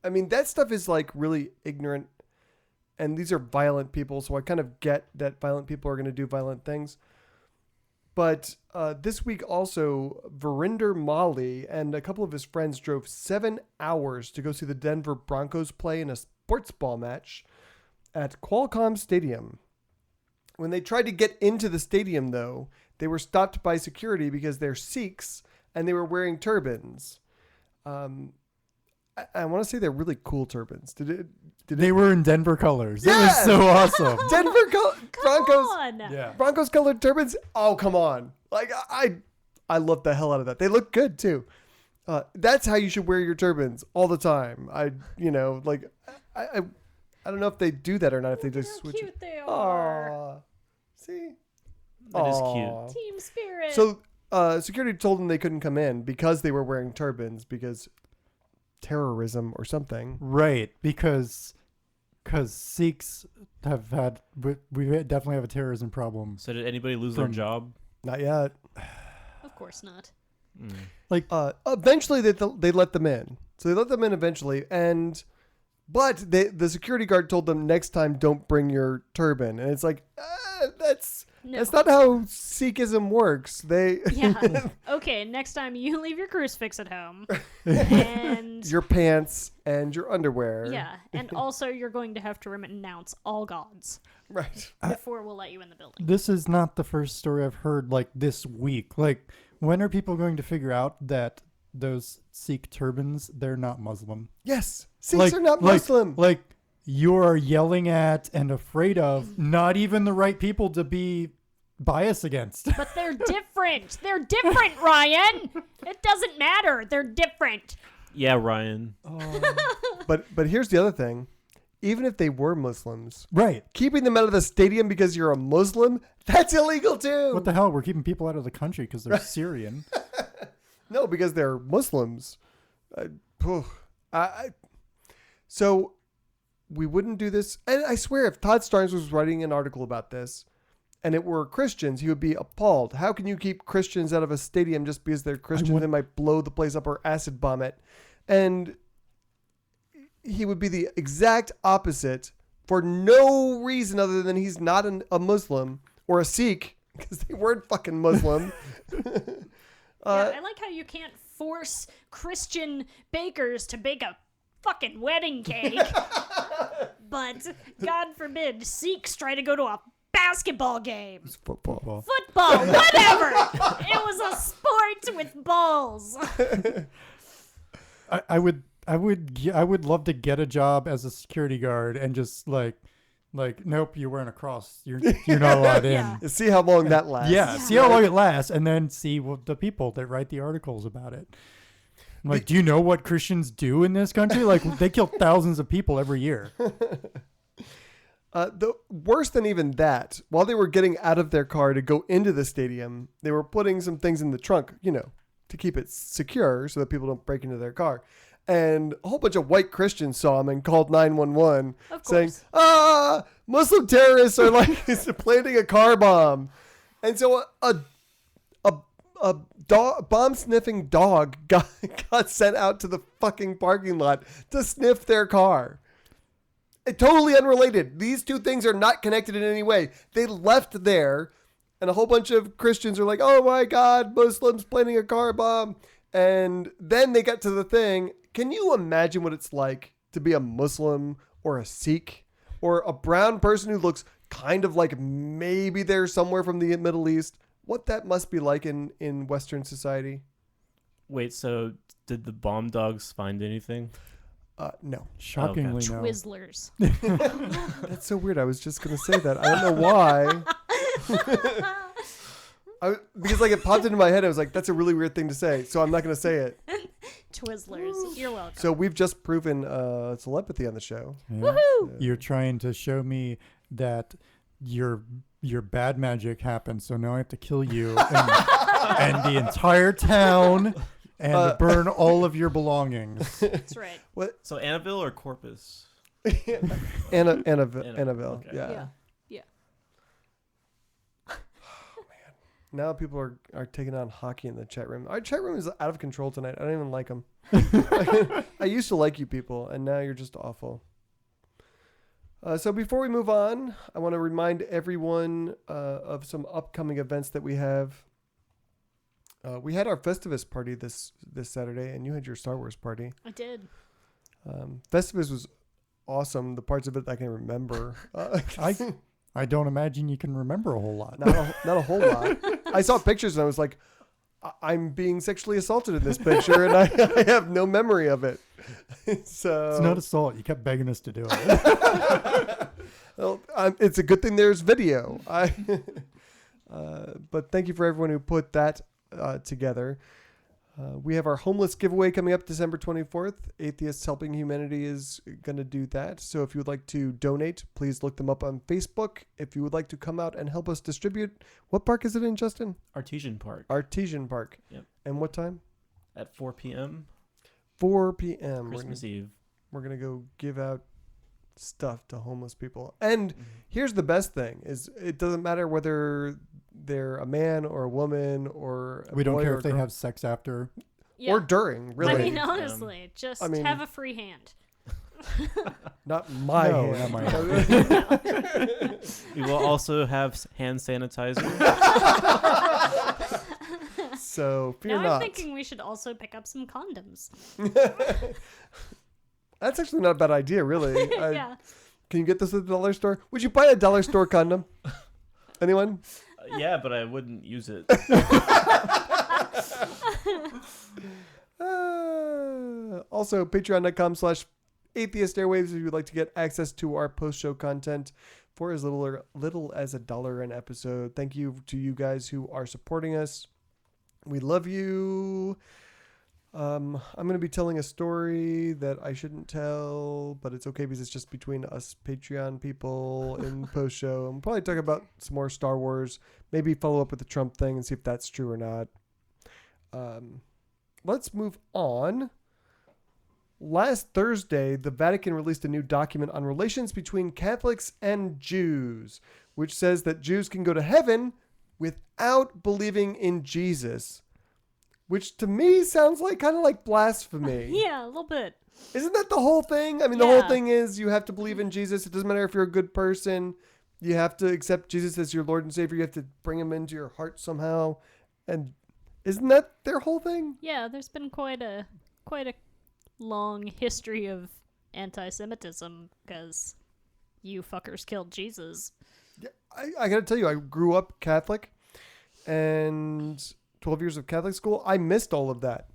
Speaker 9: I mean, that stuff is like really ignorant, and these are violent people, so I kind of get that violent people are going to do violent things. But this week also, Verinder Mali and a couple of his friends drove 7 hours to go see the Denver Broncos play in a sports ball match at Qualcomm Stadium. When they tried to get into the stadium, though, they were stopped by security because they're Sikhs and they were wearing turbans. I want to say they're really cool turbans.
Speaker 11: They were in Denver colors.
Speaker 9: Yes!
Speaker 11: It was so awesome.
Speaker 9: Denver Broncos.
Speaker 8: on.
Speaker 11: Yeah.
Speaker 9: Broncos colored turbans. Oh, come on. Like I love the hell out of that. They look good too. That's how you should wear your turbans all the time. I I don't know if they do that or not. If they just switch
Speaker 8: cute
Speaker 9: it.
Speaker 8: they are.
Speaker 9: Aww. See?
Speaker 10: That is cute.
Speaker 8: Team spirit.
Speaker 9: So security told them they couldn't come in because they were wearing turbans because terrorism or something.
Speaker 11: Right, because Sikhs have had we definitely have a terrorism problem.
Speaker 10: So did anybody lose their job?
Speaker 9: Not yet.
Speaker 8: Of course not.
Speaker 11: Like
Speaker 9: eventually they let them in. So they let them in eventually, but the security guard told them next time don't bring your turban, and it's like that's not how Sikhism works.
Speaker 8: Yeah. Okay, next time you leave your crucifix at home and
Speaker 9: your pants and your underwear.
Speaker 8: Yeah, and also you're going to have to renounce all gods.
Speaker 9: Right.
Speaker 8: Before we'll let you in the building.
Speaker 11: This is not the first story I've heard like this week. Like, when are people going to figure out that those Sikh turbans, they're not Muslim?
Speaker 9: Yes. Sikhs are not Muslim.
Speaker 11: Like, you're yelling at and afraid of not even the right people to be biased against.
Speaker 8: But they're different. They're different, Ryan. It doesn't matter. They're different.
Speaker 10: Yeah, Ryan.
Speaker 9: But here's the other thing. Even if they were Muslims,
Speaker 11: right,
Speaker 9: keeping them out of the stadium because you're a Muslim, that's illegal too.
Speaker 11: What the hell? We're keeping people out of the country because they're Syrian.
Speaker 9: No, because they're Muslims. So we wouldn't do this. And I swear, if Todd Starnes was writing an article about this and it were Christians, he would be appalled. How can you keep Christians out of a stadium just because they're Christians? They might blow the place up or acid bomb it. And he would be the exact opposite for no reason other than he's not a Muslim or a Sikh, because they weren't fucking Muslim.
Speaker 8: I like how you can't force Christian bakers to bake a fucking wedding cake. But God forbid Sikhs try to go to a basketball game.
Speaker 9: It's football.
Speaker 8: Football, whatever. It was a sport with balls.
Speaker 11: I would love to get a job as a security guard and just like nope, you're wearing a cross. You're not allowed in.
Speaker 9: Yeah. See how long that lasts.
Speaker 11: Yeah, see how long it lasts, and then see what the people that write the articles about it. Like, do you know what Christians do in this country? Like, they kill thousands of people every year.
Speaker 9: The worse than even that, while they were getting out of their car to go into the stadium, they were putting some things in the trunk, to keep it secure so that people don't break into their car. And a whole bunch of white Christians saw him and called 911 saying, Muslim terrorists are planting a car bomb. And so a bomb-sniffing dog got sent out to the fucking parking lot to sniff their car. Totally unrelated. These two things are not connected in any way. They left there, and a whole bunch of Christians are like, oh my God, Muslims planting a car bomb. And then they got to the thing. Can you imagine what it's like to be a Muslim or a Sikh or a brown person who looks kind of like maybe they're somewhere from the Middle East? What that must be like in Western society?
Speaker 10: Wait, so did the bomb dogs find anything?
Speaker 9: No.
Speaker 11: Shockingly, no.
Speaker 8: Twizzlers.
Speaker 9: That's so weird. I was just going to say that. I don't know why. Because it popped into my head. I was like, that's a really weird thing to say. So I'm not going to say it.
Speaker 8: Twizzlers. You're welcome.
Speaker 9: So we've just proven telepathy on the show.
Speaker 11: Yeah.
Speaker 8: Woohoo!
Speaker 11: You're trying to show me that your bad magic happened. So now I have to kill you and the entire town and burn all of your belongings.
Speaker 8: That's right.
Speaker 9: What?
Speaker 10: So Annabelle or Corpus?
Speaker 9: Annabelle.
Speaker 10: Okay.
Speaker 9: Yeah. Now people are taking on hockey in the chat room. Our chat room is out of control tonight. I don't even like them. I used to like you people, and now you're just awful. So before we move on, I want to remind everyone of some upcoming events that we have. We had our Festivus party this Saturday, and you had your Star Wars party.
Speaker 8: I did.
Speaker 9: Festivus was awesome. The parts of it I can remember.
Speaker 11: I don't imagine you can remember a whole lot.
Speaker 9: Not a whole lot. I saw pictures and I was like, I'm being sexually assaulted in this picture and I have no memory of it. So
Speaker 11: it's not assault. You kept begging us to do it.
Speaker 9: Well, it's a good thing there's video. But thank you for everyone who put that together. We have our homeless giveaway coming up December 24th. Atheists Helping Humanity is going to do that. So if you would like to donate, please look them up on Facebook. If you would like to come out and help us distribute, what park is it in, Justin?
Speaker 10: Artesian Park.
Speaker 9: Artesian Park.
Speaker 10: Yep.
Speaker 9: And what time?
Speaker 10: At 4 p.m.
Speaker 9: 4 p.m.
Speaker 10: Christmas Eve.
Speaker 9: We're going to go give out stuff to homeless people. And here's the best thing is it doesn't matter whether they're a man or a woman or
Speaker 11: we don't care if they have sex after
Speaker 9: or during, really.
Speaker 8: I mean, honestly, just have a free hand.
Speaker 9: Not my hand.
Speaker 11: Not my hand.
Speaker 10: We will also have hand sanitizer.
Speaker 9: So fear
Speaker 8: now
Speaker 9: not.
Speaker 8: I'm thinking we should also pick up some condoms.
Speaker 9: That's actually not a bad idea, really.
Speaker 8: Yeah.
Speaker 9: Can you get this at the dollar store? Would you buy a dollar store condom? Anyone?
Speaker 10: Yeah, but I wouldn't use it.
Speaker 9: Also, patreon.com/Atheist Airwaves if you'd like to get access to our post-show content for as little as $1 an episode. Thank you to you guys who are supporting us. We love you. I'm going to be telling a story that I shouldn't tell, but it's okay because it's just between us Patreon people in post-show. I'm probably talking about some more Star Wars, maybe follow up with the Trump thing and see if that's true or not. Let's move on. Last Thursday, the Vatican released a new document on relations between Catholics and Jews, which says that Jews can go to heaven without believing in Jesus. Which to me sounds like kind of like blasphemy.
Speaker 8: Yeah, a little bit.
Speaker 9: Isn't that the whole thing? I mean, the whole thing is you have to believe in Jesus. It doesn't matter if you're a good person. You have to accept Jesus as your Lord and Savior. You have to bring him into your heart somehow. And isn't that their whole thing?
Speaker 8: Yeah, there's been quite a long history of anti-Semitism because you fuckers killed Jesus.
Speaker 9: Yeah, I got to tell you, I grew up Catholic and 12 years of Catholic school, I missed all of that.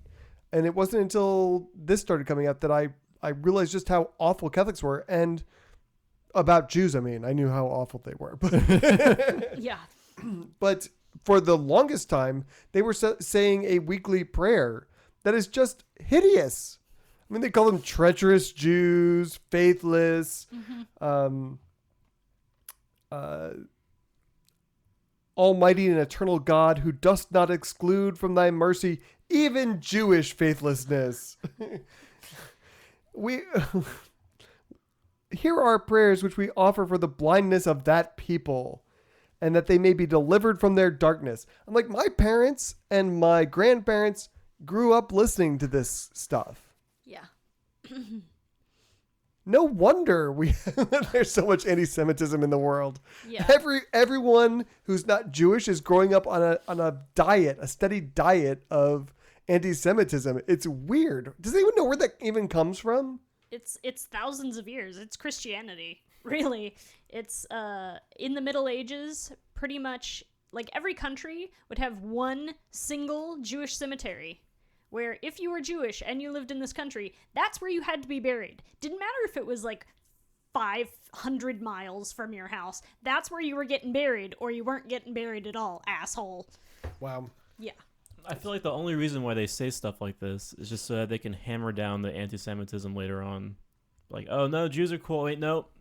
Speaker 9: And it wasn't until this started coming out that I realized just how awful Catholics were. And about Jews, I mean, I knew how awful they were. But
Speaker 8: yeah.
Speaker 9: But for the longest time, they were saying a weekly prayer that is just hideous. I mean, they call them treacherous Jews, faithless, Almighty and eternal God, who dost not exclude from thy mercy even Jewish faithlessness. Here are prayers which we offer for the blindness of that people, and that they may be delivered from their darkness. I'm like, my parents and my grandparents grew up listening to this stuff.
Speaker 8: Yeah.
Speaker 9: No wonder there's so much anti-Semitism in the world.
Speaker 8: Yeah.
Speaker 9: Everyone who's not Jewish is growing up on a diet, a steady diet of anti-Semitism. It's weird. Does anyone know where that even comes from?
Speaker 8: It's thousands of years. It's Christianity, really. It's in the Middle Ages, pretty much like every country would have one single Jewish cemetery. Where if you were Jewish and you lived in this country, that's where you had to be buried. Didn't matter if it was like 500 miles from your house. That's where you were getting buried, or you weren't getting buried at all, asshole.
Speaker 9: Wow.
Speaker 8: Yeah.
Speaker 10: I feel like the only reason why they say stuff like this is just so that they can hammer down the anti-Semitism later on. Like, oh no, Jews are cool. Wait, nope.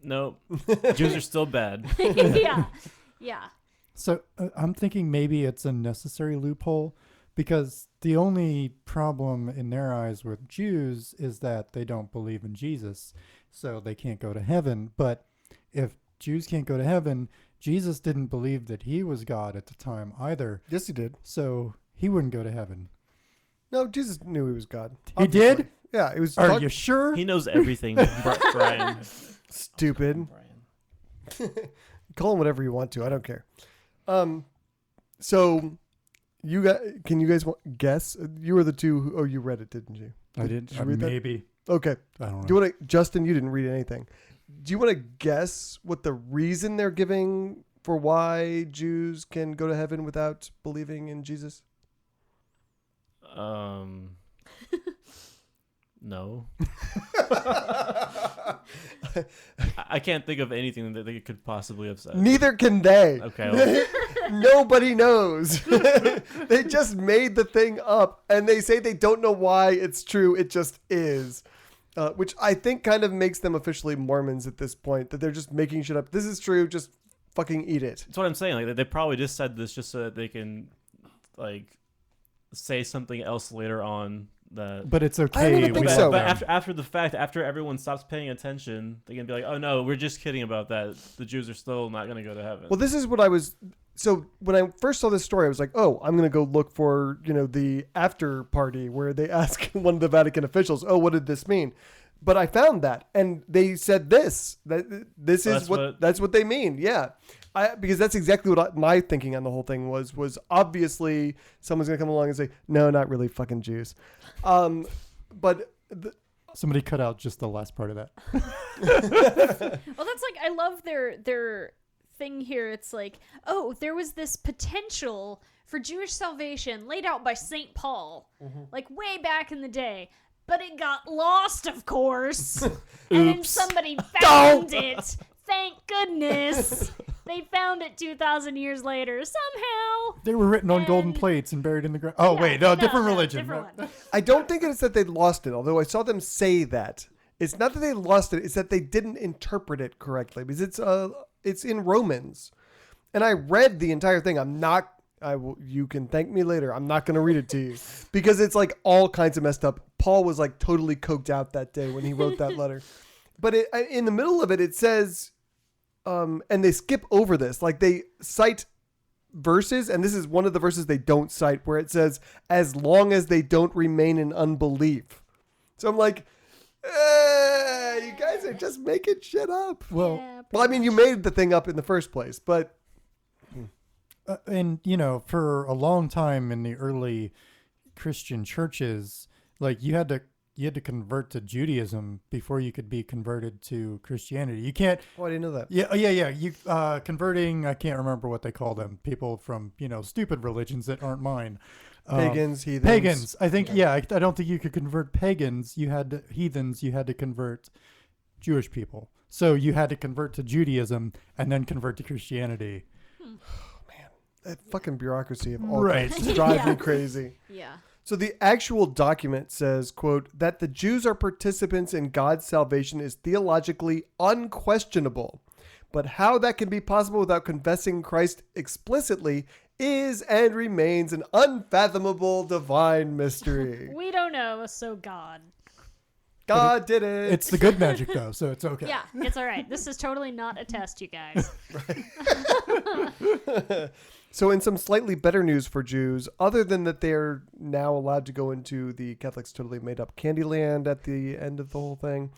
Speaker 10: Jews are still bad.
Speaker 8: Yeah. Yeah.
Speaker 11: So I'm thinking maybe it's a necessary loophole. Because the only problem in their eyes with Jews is that they don't believe in Jesus, so they can't go to heaven. But if Jews can't go to heaven, Jesus didn't believe that he was God at the time either.
Speaker 9: Yes, he did.
Speaker 11: So he wouldn't go to heaven.
Speaker 9: No, Jesus knew he was God.
Speaker 11: He did?
Speaker 9: Yeah, it was.
Speaker 11: Are you sure?
Speaker 10: He knows everything, Brian.
Speaker 9: Stupid. Call him whatever you want to. I don't care. So... can you guys guess? You were the two. Oh, you read it, didn't you?
Speaker 11: I did.
Speaker 9: Did you read
Speaker 11: maybe.
Speaker 9: That? Okay.
Speaker 11: I don't know.
Speaker 9: Do you want to, Justin? You didn't read anything. Do you want to guess what the reason they're giving for why Jews can go to heaven without believing in Jesus?
Speaker 10: No. I can't think of anything that they could possibly have said.
Speaker 9: Neither can they.
Speaker 10: Okay. Well.
Speaker 9: Nobody knows. They just made the thing up, and they say they don't know why it's true. It just is. Which I think kind of makes them officially Mormons at this point, that they're just making shit up. This is true. Just fucking eat it.
Speaker 10: That's what I'm saying. Like, they probably just said this just so that they can, like, say something else later on.
Speaker 11: But it's okay.
Speaker 9: I don't even think so.
Speaker 10: But after the fact, after everyone stops paying attention, they can be like, "Oh no, we're just kidding about that. The Jews are still not going to go to heaven."
Speaker 9: Well, this is what I was. So when I first saw this story, I was like, "Oh, I'm going to go look for the after party where they ask one of the Vatican officials, oh, what did this mean?" But I found that, and they said that's what they mean. Yeah. Because that's exactly what my thinking on the whole thing was obviously someone's going to come along and say, no, not really fucking Jews. But
Speaker 11: somebody cut out just the last part of that.
Speaker 8: Well, that's like, I love their thing here. It's like, oh, there was this potential for Jewish salvation laid out by St. Paul, like way back in the day. But it got lost, of course. And then somebody found it. Thank goodness. They found it 2,000 years later somehow.
Speaker 11: They were written on golden plates and buried in the ground. Oh, yeah, wait, no, different religion.
Speaker 8: Different one.
Speaker 9: I don't think it's that they lost it, although I saw them say that. It's not that they lost it, it's that they didn't interpret it correctly, because it's in Romans. And I read the entire thing. You can thank me later. I'm not going to read it to you because it's like all kinds of messed up. Paul was like totally coked out that day when he wrote that letter. But in the middle of it, it says, and they skip over this. Like they cite verses, and this is one of the verses they don't cite, where it says, as long as they don't remain in unbelief. So I'm like, you guys are just making shit up. Well, I mean, you made the thing up in the first place, but...
Speaker 11: and, for a long time in the early Christian churches, like you had to convert to Judaism before you could be converted to Christianity. You can't.
Speaker 9: Oh, I didn't know that.
Speaker 11: Yeah. You converting. I can't remember what they call them. People from stupid religions that aren't mine.
Speaker 9: Pagans, heathens.
Speaker 11: Pagans. I think. Yeah. I don't think you could convert pagans. Heathens. You had to convert Jewish people. So you had to convert to Judaism and then convert to Christianity.
Speaker 9: That fucking bureaucracy of all kinds just drives me crazy.
Speaker 8: Yeah.
Speaker 9: So the actual document says, quote, that the Jews are participants in God's salvation is theologically unquestionable. But how that can be possible without confessing Christ explicitly is and remains an unfathomable divine mystery.
Speaker 8: We don't know, so God.
Speaker 9: God did it.
Speaker 11: It's the good magic, though, so it's okay.
Speaker 8: Yeah, it's all right. This is totally not a test, you guys.
Speaker 9: So in some slightly better news for Jews, other than that they're now allowed to go into the Catholics totally made up Candyland at the end of the whole thing,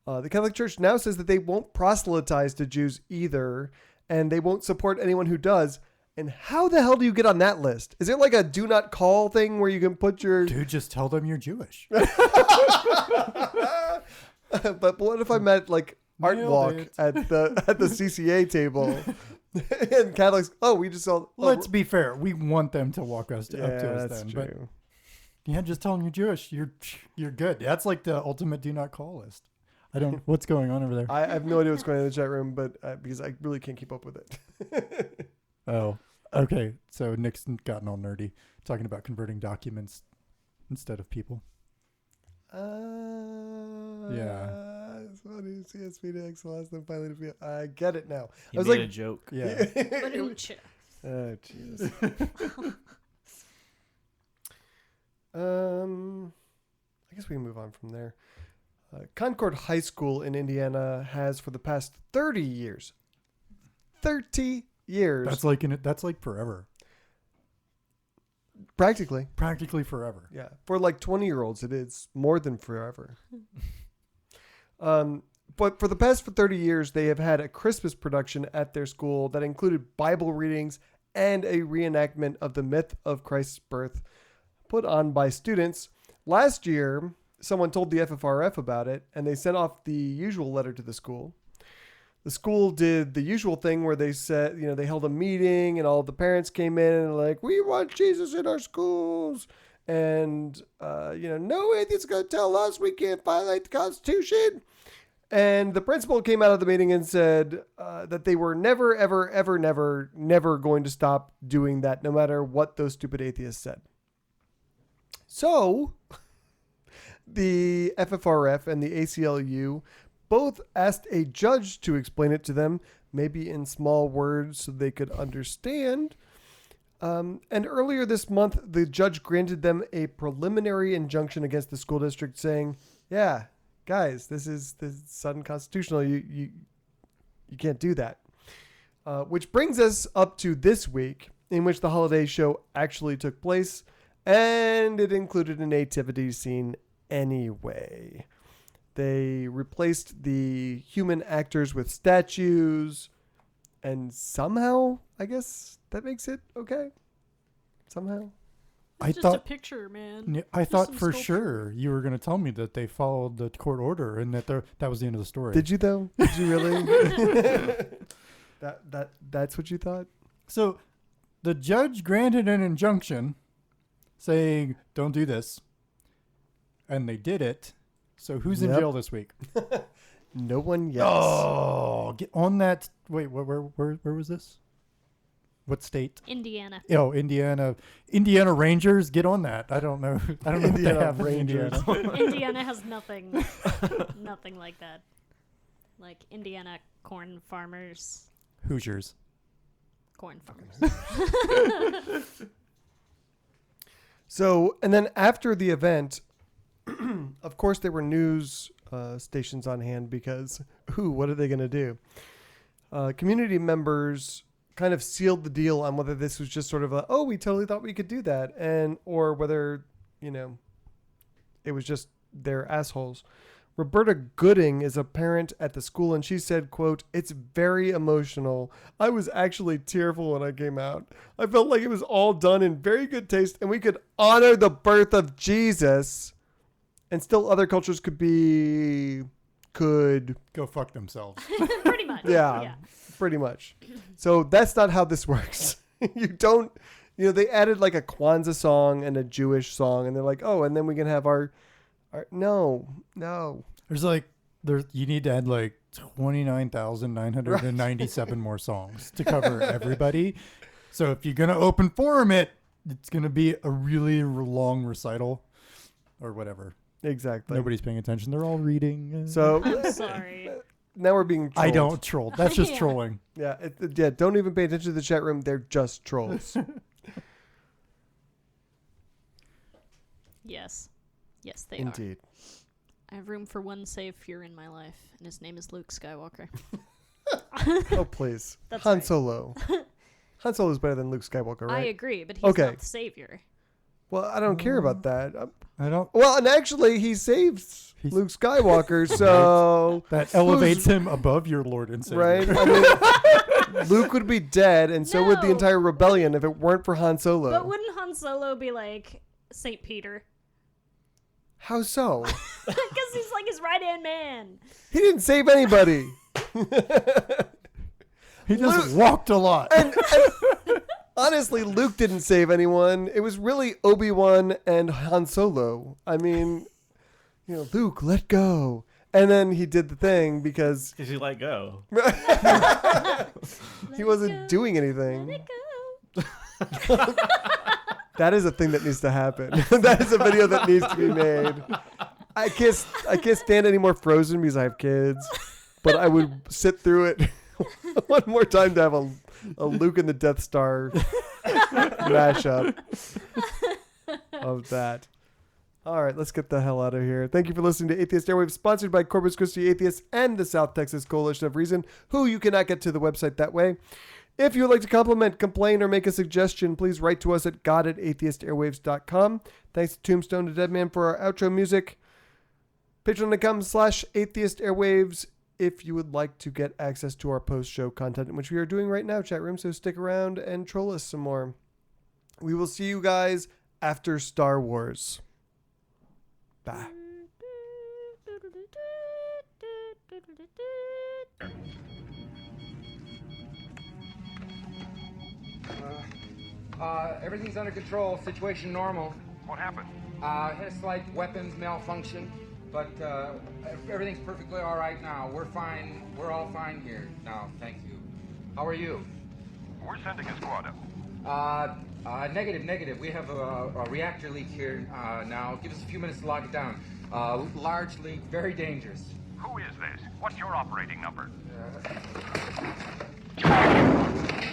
Speaker 9: the Catholic Church now says that they won't proselytize to Jews either, and they won't support anyone who does. And how the hell do you get on that list? Is there like a do not call thing where you can put your...
Speaker 11: Dude, just tell them you're Jewish.
Speaker 9: But what if I'm at like Art Walk at the CCA table and Catholics, we just saw...
Speaker 11: Let's be fair. We want them to walk us up to us
Speaker 9: that's
Speaker 11: then.
Speaker 9: True.
Speaker 11: But just tell them you're Jewish. You're good. That's like the ultimate do not call list. I don't... What's going on over there?
Speaker 9: I have no idea what's going on in the chat room, but because I really can't keep up with it.
Speaker 11: Oh, okay. So Nick's gotten all nerdy, talking about converting documents instead of people. Yeah. I get it now.
Speaker 10: I was made a joke.
Speaker 11: Yeah.
Speaker 9: Oh, Jesus. I guess we can move on from there. Concord High School in Indiana has, for the past 30 years, 30 years.
Speaker 11: That's like forever.
Speaker 9: Practically
Speaker 11: forever.
Speaker 9: Yeah. For like 20-year-olds, it is more than forever. But for the past 30 years, they have had a Christmas production at their school that included Bible readings and a reenactment of the myth of Christ's birth put on by students. Last year, someone told the FFRF about it, and they sent off the usual letter to the school. The school did the usual thing where they said, they held a meeting and all the parents came in and like, we want Jesus in our schools. And, no atheist is going to tell us we can't violate the Constitution. And the principal came out of the meeting and said that they were never, ever, ever, never, never going to stop doing that, no matter what those stupid atheists said. So the FFRF and the ACLU both asked a judge to explain it to them, maybe in small words so they could understand. And earlier this month, the judge granted them a preliminary injunction against the school district saying, yeah, guys, this is unconstitutional. You can't do that. Which brings us up to this week, in which the holiday show actually took place, and it included a nativity scene anyway. They replaced the human actors with statues, and somehow, I guess that makes it okay. Somehow.
Speaker 8: It's just a picture, man.
Speaker 11: I thought for sure you were going to tell me that they followed the court order and that that was the end of the story.
Speaker 9: Did you though? Did you really? That's what you thought?
Speaker 11: So the judge granted an injunction saying, don't do this. And they did it. So who's in jail this week?
Speaker 9: No one yet.
Speaker 11: Oh, get on that. Wait, where was this? What state?
Speaker 8: Indiana.
Speaker 11: Oh, Indiana. Indiana Rangers, get on that. I don't know. I don't know if they have Rangers.
Speaker 8: Indiana has nothing like that. Like Indiana corn farmers.
Speaker 11: Hoosiers.
Speaker 8: Corn farmers.
Speaker 9: So, and then after the event, of course there were news stations on hand because, what are they going to do? Community members kind of sealed the deal on whether this was just sort of we totally thought we could do that, or whether, it was just they're assholes. Roberta Gooding is a parent at the school, and she said, quote, "It's very emotional. I was actually tearful when I came out. I felt like it was all done in very good taste, and we could honor the birth of Jesus, and still other cultures could
Speaker 11: go fuck themselves."
Speaker 8: Pretty much.
Speaker 9: Yeah. Pretty much. So that's not how this works. You don't, they added like a Kwanzaa song and a Jewish song, and they're like, and then we can have our no.
Speaker 11: You need to add like 29,997 more songs to cover everybody. So if you're going to open forum it's going to be a really long recital or whatever.
Speaker 9: Exactly.
Speaker 11: Nobody's paying attention. They're all reading.
Speaker 9: So
Speaker 8: I'm sorry.
Speaker 9: Now we're being trolled.
Speaker 11: I don't troll. That's just trolling.
Speaker 9: Yeah. Don't even pay attention to the chat room. They're just trolls.
Speaker 8: Yes, they
Speaker 9: Indeed.
Speaker 8: are. I have room for one savior in my life, and his name is Luke Skywalker.
Speaker 9: Oh, please.
Speaker 8: That's
Speaker 9: Han
Speaker 8: right.
Speaker 9: Solo. Han Solo's better than Luke Skywalker, right?
Speaker 8: I agree, but he's not the savior.
Speaker 9: Well, I don't care about that.
Speaker 11: I don't.
Speaker 9: Well, and actually, he saves Luke Skywalker, so
Speaker 11: that elevates him above your Lord and Savior.
Speaker 9: Right? I mean, Luke would be dead, and so would the entire rebellion if it weren't for Han Solo.
Speaker 8: But wouldn't Han Solo be like Saint Peter?
Speaker 9: How so?
Speaker 8: Because he's like his right-hand man.
Speaker 9: He didn't save anybody.
Speaker 11: He just walked a lot.
Speaker 9: And honestly, Luke didn't save anyone. It was really Obi-Wan and Han Solo. I mean, Luke, let go. And then he did the thing because
Speaker 10: he let go.
Speaker 9: He wasn't doing anything.
Speaker 8: Let it go.
Speaker 9: That is a thing that needs to happen. That is a video that needs to be made. I can't stand any more Frozen because I have kids, but I would sit through it one more time to have a Luke and the Death Star mashup of that. All right, let's get the hell out of here. Thank you for listening to Atheist Airwaves, sponsored by Corpus Christi Atheists and the South Texas Coalition of Reason, who you cannot get to the website that way. If you would like to compliment, complain, or make a suggestion, please write to us at god@atheistairwaves.com. Thanks to Tombstone to Deadman for our outro music. Patreon.com/atheistairwaves if you would like to get access to our post-show content, which we are doing right now, chat room, so stick around and troll us some more. We will see you guys after Star Wars. Bye.
Speaker 7: Everything's under control. Situation normal.
Speaker 5: What happened?
Speaker 7: Had a slight weapons malfunction, but everything's perfectly all right now. We're fine. We're all fine here now. Thank you. How are you?
Speaker 5: We're sending a squad up.
Speaker 7: Negative. We have a reactor leak here now. Give us a few minutes to lock it down. Large leak, very dangerous.
Speaker 5: Who is this? What's your operating number?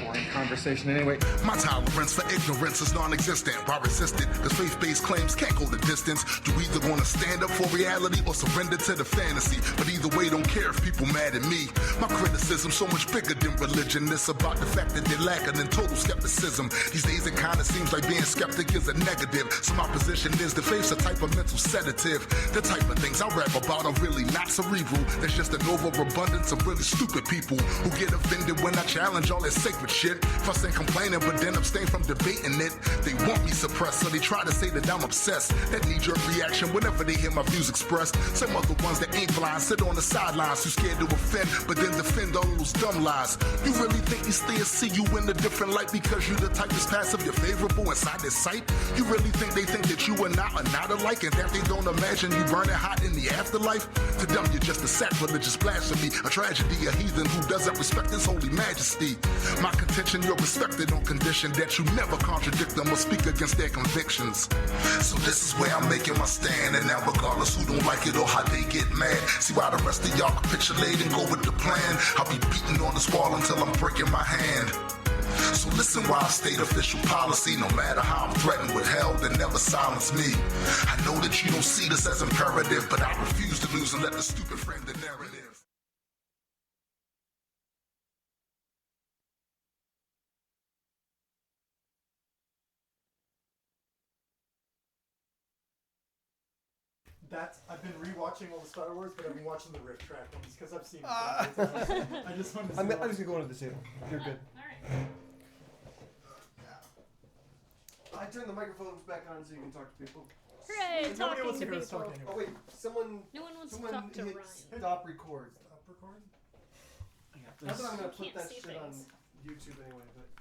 Speaker 7: Boring conversation anyway.
Speaker 12: My tolerance for ignorance is non-existent. Why resistant? Because faith-based claims can't go the distance. You either want to stand up for reality or surrender to the fantasy. But either way, don't care if people mad at me. My criticism's so much bigger than religion. It's about the fact that they're lacking in total skepticism. These days it kind of seems like being skeptic is a negative. So my position is the faith's a type of mental sedative. The type of things I rap about are really not cerebral. There's just an overabundance of really stupid people who get offended when I challenge all that sacred shit. Fuss and complaining, but then abstain from debating it. They want me suppressed, so they try to say that I'm obsessed. That knee-jerk reaction whenever they hear my views expressed. Some other ones that ain't blind sit on the sidelines, too scared to offend, but then defend all those dumb lies. You really think these stairs see you in a different light because you the type that's passive, you're favorable inside their sight? You really think they think that you and I are not alike, and that they don't imagine you burning hot in the afterlife? To them, you're just a sacrilegious blasphemy, a tragedy, a heathen who doesn't respect his holy majesty. My contention, you're respected on condition that you never contradict them or speak against their convictions. So this is where I'm making my stand, and now regardless who don't like it or how they get mad, see why the rest of y'all capitulate and go with the plan. I'll be beating on this wall until I'm breaking my hand. So listen while I state official policy. No matter how I'm threatened with hell, they never silence me. I know that you don't see this as imperative, but I refuse to lose and let the stupid frame the narrative.
Speaker 11: I've been rewatching all the Star Wars, but I've been watching the riff track ones because I've seen it. I just wanted to see
Speaker 9: I'm just gonna go into the table. You're good. I turned the microphones back on so you can talk to people.
Speaker 8: Hooray,
Speaker 11: Nobody wants
Speaker 8: talking to
Speaker 11: to hear us
Speaker 8: people.
Speaker 11: talk anymore.
Speaker 9: Oh wait, someone.
Speaker 8: No one wants to
Speaker 9: someone
Speaker 8: talk to
Speaker 9: hit
Speaker 8: Ryan.
Speaker 9: Stop record.
Speaker 11: Stop record?
Speaker 9: Not that I'm gonna put
Speaker 8: Can't
Speaker 9: that
Speaker 8: see
Speaker 9: shit on
Speaker 8: things.
Speaker 9: YouTube anyway, but.